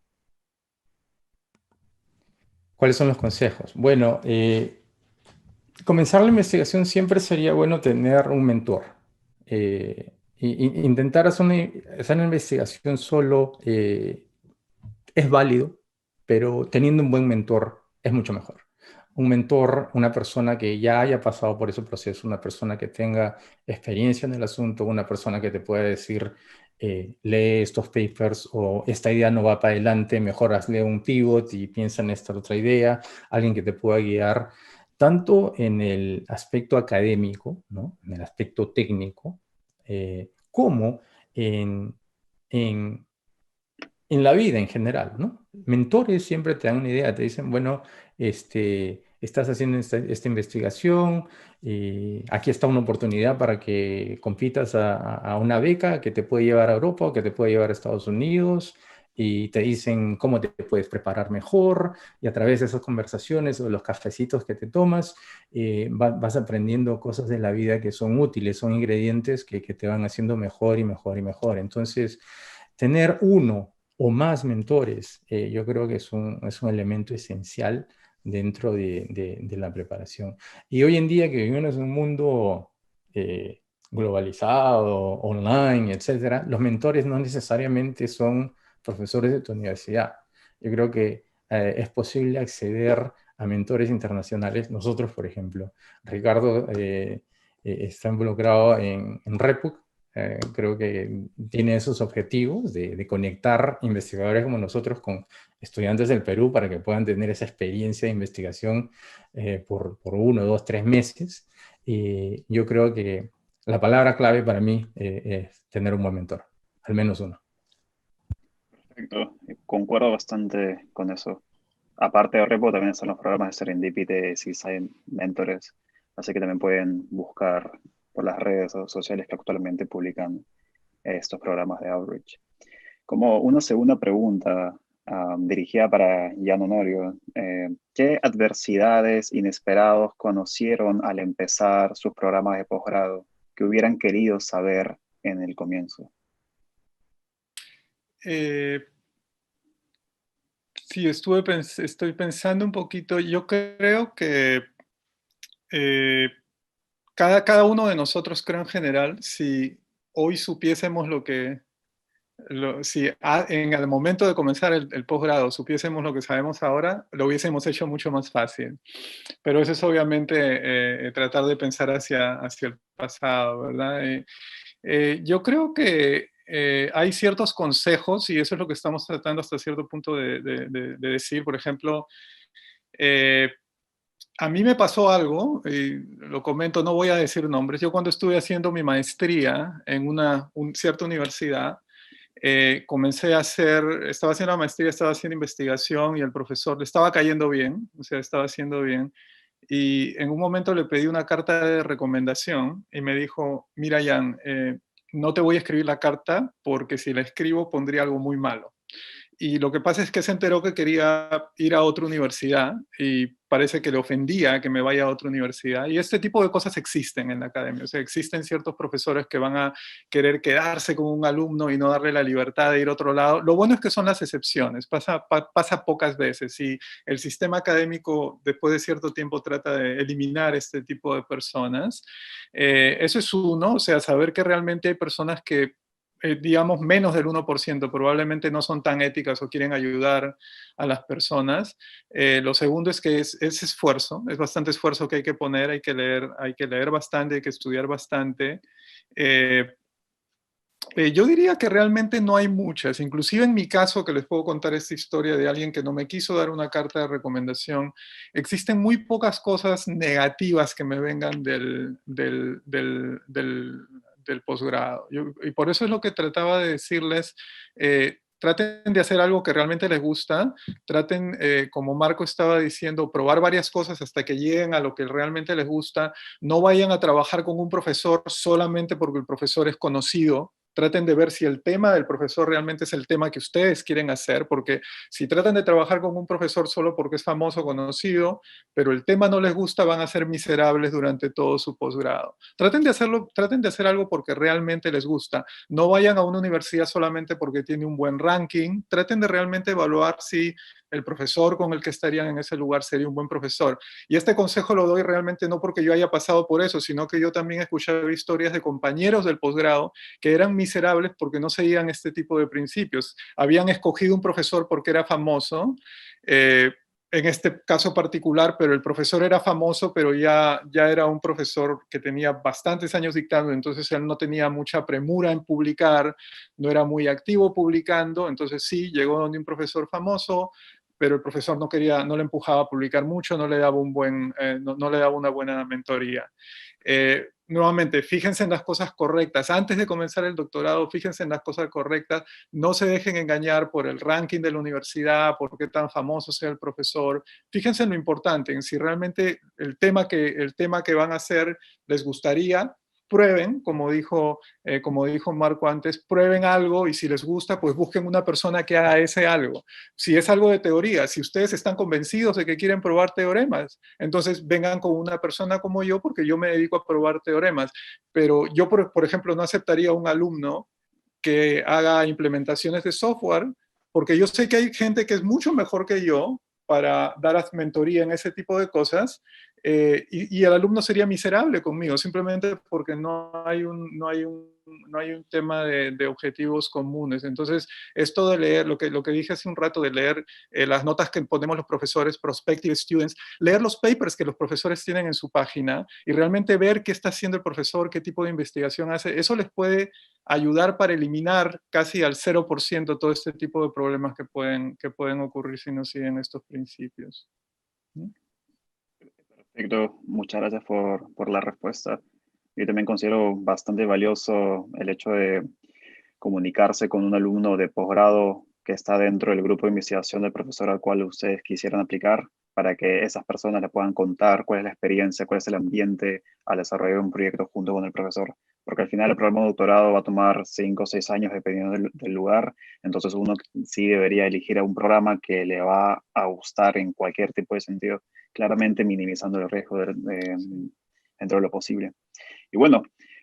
¿Cuáles son los consejos? Bueno, comenzar la investigación siempre sería bueno tener un mentor. Intentar hacer una investigación solo es válido, pero teniendo un buen mentor es mucho mejor. Un mentor, una persona que ya haya pasado por ese proceso, una persona que tenga experiencia en el asunto, una persona que te pueda decir, lee estos papers o esta idea no va para adelante, mejor hazle un pivot y piensa en esta otra idea, alguien que te pueda guiar tanto en el aspecto académico, ¿no? En el aspecto técnico, como en la vida en general, ¿no? Mentores siempre te dan una idea, te dicen, bueno, estás haciendo esta investigación, aquí está una oportunidad para que compitas a una beca que te puede llevar a Europa o que te puede llevar a Estados Unidos, y te dicen cómo te puedes preparar mejor, y a través de esas conversaciones o de los cafecitos que te tomas, vas aprendiendo cosas de la vida que son útiles, son ingredientes que te van haciendo mejor y mejor y mejor. Entonces, tener uno o más mentores, yo creo que es un elemento esencial dentro de la preparación. Y hoy en día que vivimos en un mundo globalizado, online, etcétera, los mentores no necesariamente son profesores de tu universidad. Yo creo que es posible acceder a mentores internacionales. Nosotros, por ejemplo, Ricardo está involucrado en REPUC. Creo que tiene esos objetivos de conectar investigadores como nosotros con estudiantes del Perú para que puedan tener esa experiencia de investigación por 1, 2, 3 meses. Y yo creo que la palabra clave para mí es tener un buen mentor, al menos uno. Perfecto, concuerdo bastante con eso. Aparte de Repo, también están los programas de Serendipity, CSI Mentores, así que también pueden buscar por las redes sociales que actualmente publican estos programas de outreach. Como una segunda pregunta dirigida para Jan Honorio, ¿qué adversidades inesperados conocieron al empezar sus programas de posgrado que hubieran querido saber en el comienzo? Sí, estoy pensando un poquito. Yo creo que cada uno de nosotros, creo en general, si hoy supiésemos si en el momento de comenzar el posgrado supiésemos lo que sabemos ahora, lo hubiésemos hecho mucho más fácil. Pero eso es obviamente tratar de pensar hacia el pasado, ¿verdad? Yo creo que hay ciertos consejos, y eso es lo que estamos tratando hasta cierto punto de decir. Por ejemplo, a mí me pasó algo, y lo comento, no voy a decir nombres. Yo cuando estuve haciendo mi maestría en una cierta universidad, estaba haciendo la maestría, estaba haciendo investigación y el profesor le estaba cayendo bien, o sea, estaba haciendo bien. Y en un momento le pedí una carta de recomendación y me dijo, mira, Jan, no te voy a escribir la carta porque si la escribo pondría algo muy malo. y lo que pasa es que se enteró que quería ir a otra universidad y parece que le ofendía que me vaya a otra universidad. Y este tipo de cosas existen en la academia. O sea, existen ciertos profesores que van a querer quedarse con un alumno y no darle la libertad de ir a otro lado. Lo bueno es que son las excepciones, pasa pocas veces. Y el sistema académico, después de cierto tiempo, trata de eliminar este tipo de personas. Eso es uno, o sea, saber que realmente hay personas que digamos, menos del 1%, probablemente no son tan éticas o quieren ayudar a las personas. Lo segundo es que es esfuerzo, es bastante esfuerzo que hay que poner, hay que leer bastante, hay que estudiar bastante. Yo diría que realmente no hay muchas, inclusive en mi caso, que les puedo contar esta historia de alguien que no me quiso dar una carta de recomendación, existen muy pocas cosas negativas que me vengan del posgrado. Y por eso es lo que trataba de decirles, traten de hacer algo que realmente les gusta, traten, como Marco estaba diciendo, probar varias cosas hasta que lleguen a lo que realmente les gusta, no vayan a trabajar con un profesor solamente porque el profesor es conocido. Traten de ver si el tema del profesor realmente es el tema que ustedes quieren hacer, porque si tratan de trabajar con un profesor solo porque es famoso, conocido, pero el tema no les gusta, van a ser miserables durante todo su posgrado. Traten de hacer algo porque realmente les gusta. No vayan a una universidad solamente porque tiene un buen ranking. Traten de realmente evaluar si el profesor con el que estarían en ese lugar sería un buen profesor. Y este consejo lo doy realmente no porque yo haya pasado por eso, sino que yo también he escuchado historias de compañeros del posgrado que eran miserables porque no seguían este tipo de principios. Habían escogido un profesor porque era famoso, en este caso particular, pero el profesor era famoso, pero ya era un profesor que tenía bastantes años dictando, entonces él no tenía mucha premura en publicar, no era muy activo publicando, entonces sí, llegó donde un profesor famoso, pero el profesor no le empujaba a publicar mucho, no le daba no le daba una buena mentoría. Nuevamente, fíjense en las cosas correctas. Antes de comenzar el doctorado, fíjense en las cosas correctas. No se dejen engañar por el ranking de la universidad, por qué tan famoso sea el profesor. Fíjense en lo importante, en si realmente el tema que van a hacer les gustaría. Prueben, como dijo Marco antes, prueben algo y si les gusta, pues busquen una persona que haga ese algo. Si es algo de teoría, si ustedes están convencidos de que quieren probar teoremas, entonces vengan con una persona como yo, porque yo me dedico a probar teoremas. Pero yo, por ejemplo, no aceptaría a un alumno que haga implementaciones de software, porque yo sé que hay gente que es mucho mejor que yo para dar mentoría en ese tipo de cosas, y el alumno sería miserable conmigo, simplemente porque no hay un tema de objetivos comunes. Entonces, esto de leer, lo que dije hace un rato, de leer las notas que ponemos los profesores, prospective students, leer los papers que los profesores tienen en su página y realmente ver qué está haciendo el profesor, qué tipo de investigación hace, eso les puede ayudar para eliminar casi al 0% todo este tipo de problemas que pueden ocurrir si no siguen estos principios. Perfecto, muchas gracias por la respuesta. Yo también considero bastante valioso el hecho de comunicarse con un alumno de posgrado que está dentro del grupo de investigación del profesor al cual ustedes quisieran aplicar, para que esas personas le puedan contar cuál es la experiencia, cuál es el ambiente al desarrollar un proyecto junto con el profesor. Porque al final el programa de doctorado va a tomar 5 o 6 años dependiendo del lugar, entonces uno sí debería elegir a un programa que le va a gustar en cualquier tipo de sentido, claramente minimizando el riesgo dentro de lo posible. Y bueno,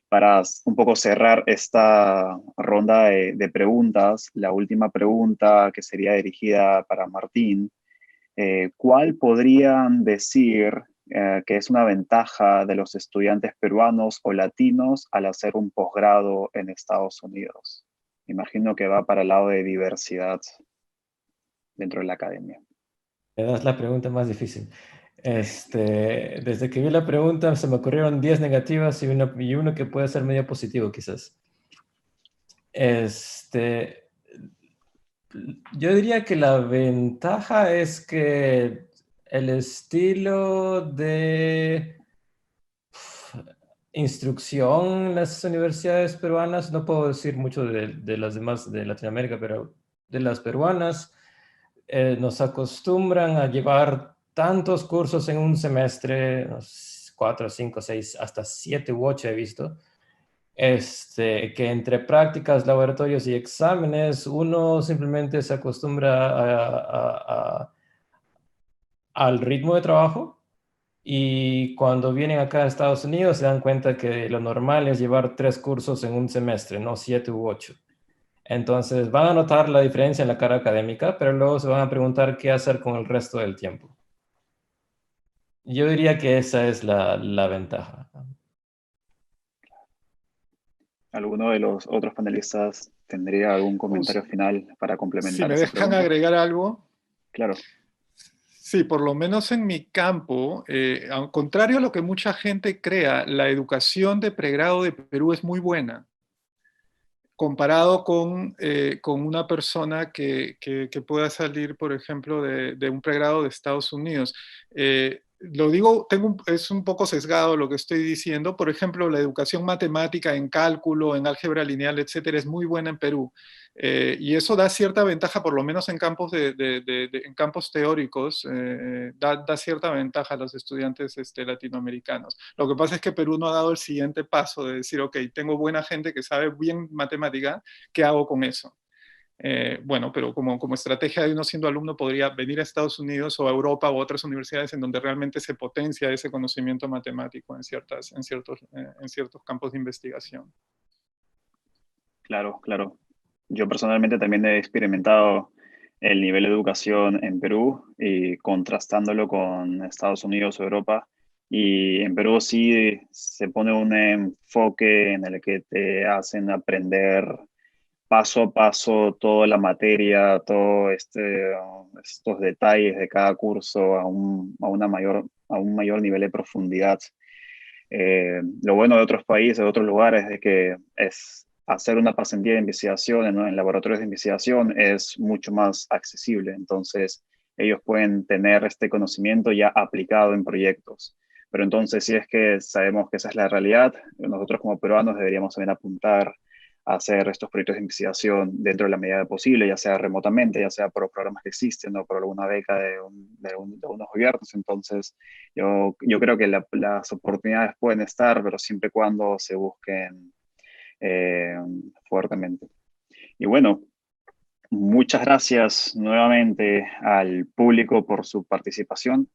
para un poco cerrar esta ronda de preguntas, la última pregunta que sería dirigida para Martín, ¿cuál podrían decir que es una ventaja de los estudiantes peruanos o latinos al hacer un posgrado en Estados Unidos? Imagino que va para el lado de diversidad dentro de la academia. Me das la pregunta más difícil. Desde que vi la pregunta se me ocurrieron 10 negativas y uno que puede ser medio positivo quizás. Yo diría que la ventaja es que el estilo de instrucción en las universidades peruanas, no puedo decir mucho de las demás de Latinoamérica, pero de las peruanas, nos acostumbran a llevar tantos cursos en un semestre, 4, 5, 6, hasta 7 u 8 he visto, que entre prácticas, laboratorios y exámenes, uno simplemente se acostumbra al ritmo de trabajo, y cuando vienen acá a Estados Unidos se dan cuenta que lo normal es llevar 3 cursos en un semestre, no 7 u 8. Entonces van a notar la diferencia en la carga académica, pero luego se van a preguntar qué hacer con el resto del tiempo. Yo diría que esa es la ventaja. ¿Alguno de los otros panelistas tendría algún comentario final para Si complementar me esa dejan pregunta? agregar algo. Claro. Sí, por lo menos en mi campo, al contrario a lo que mucha gente crea, la educación de pregrado de Perú es muy buena, comparado con una persona que pueda salir, por ejemplo, de un pregrado de Estados Unidos. Lo digo, es un poco sesgado lo que estoy diciendo. Por ejemplo, la educación matemática en cálculo, en álgebra lineal, etcétera, es muy buena en Perú. Y eso da cierta ventaja, por lo menos en campos, en campos teóricos, da cierta ventaja a los estudiantes latinoamericanos. Lo que pasa es que Perú no ha dado el siguiente paso de decir, ok, tengo buena gente que sabe bien matemática, ¿qué hago con eso? Bueno, pero como estrategia de uno siendo alumno podría venir a Estados Unidos o a Europa o a otras universidades en donde realmente se potencia ese conocimiento matemático en ciertos campos de investigación. Claro, claro. Yo personalmente también he experimentado el nivel de educación en Perú y contrastándolo con Estados Unidos o Europa. Y en Perú sí se pone un enfoque en el que te hacen aprender paso a paso toda la materia, todos estos detalles de cada curso a un mayor nivel de profundidad. Lo bueno de otros países, de otros lugares, es que es hacer una pasantía de investigación en laboratorios de investigación es mucho más accesible. Entonces, ellos pueden tener este conocimiento ya aplicado en proyectos. Pero entonces, si es que sabemos que esa es la realidad, nosotros como peruanos deberíamos también apuntar a hacer estos proyectos de investigación dentro de la medida posible, ya sea remotamente, ya sea por programas que existen o por alguna beca de unos gobiernos. Entonces, yo creo que las oportunidades pueden estar, pero siempre y cuando se busquen eh, fuertemente. Y bueno, muchas gracias nuevamente al público por su participación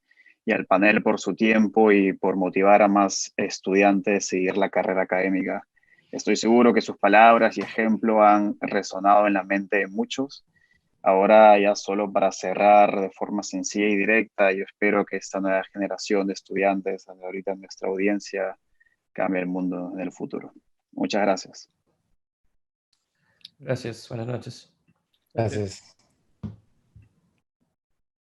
y al panel por su tiempo y por motivar a más estudiantes a seguir la carrera académica. Estoy seguro que sus palabras y ejemplo han resonado en la mente de muchos. Ahora ya solo para cerrar de forma sencilla y directa, yo espero que esta nueva generación de estudiantes, ahorita en nuestra audiencia, cambie el mundo en el futuro. Muchas gracias. Gracias, buenas noches. Gracias.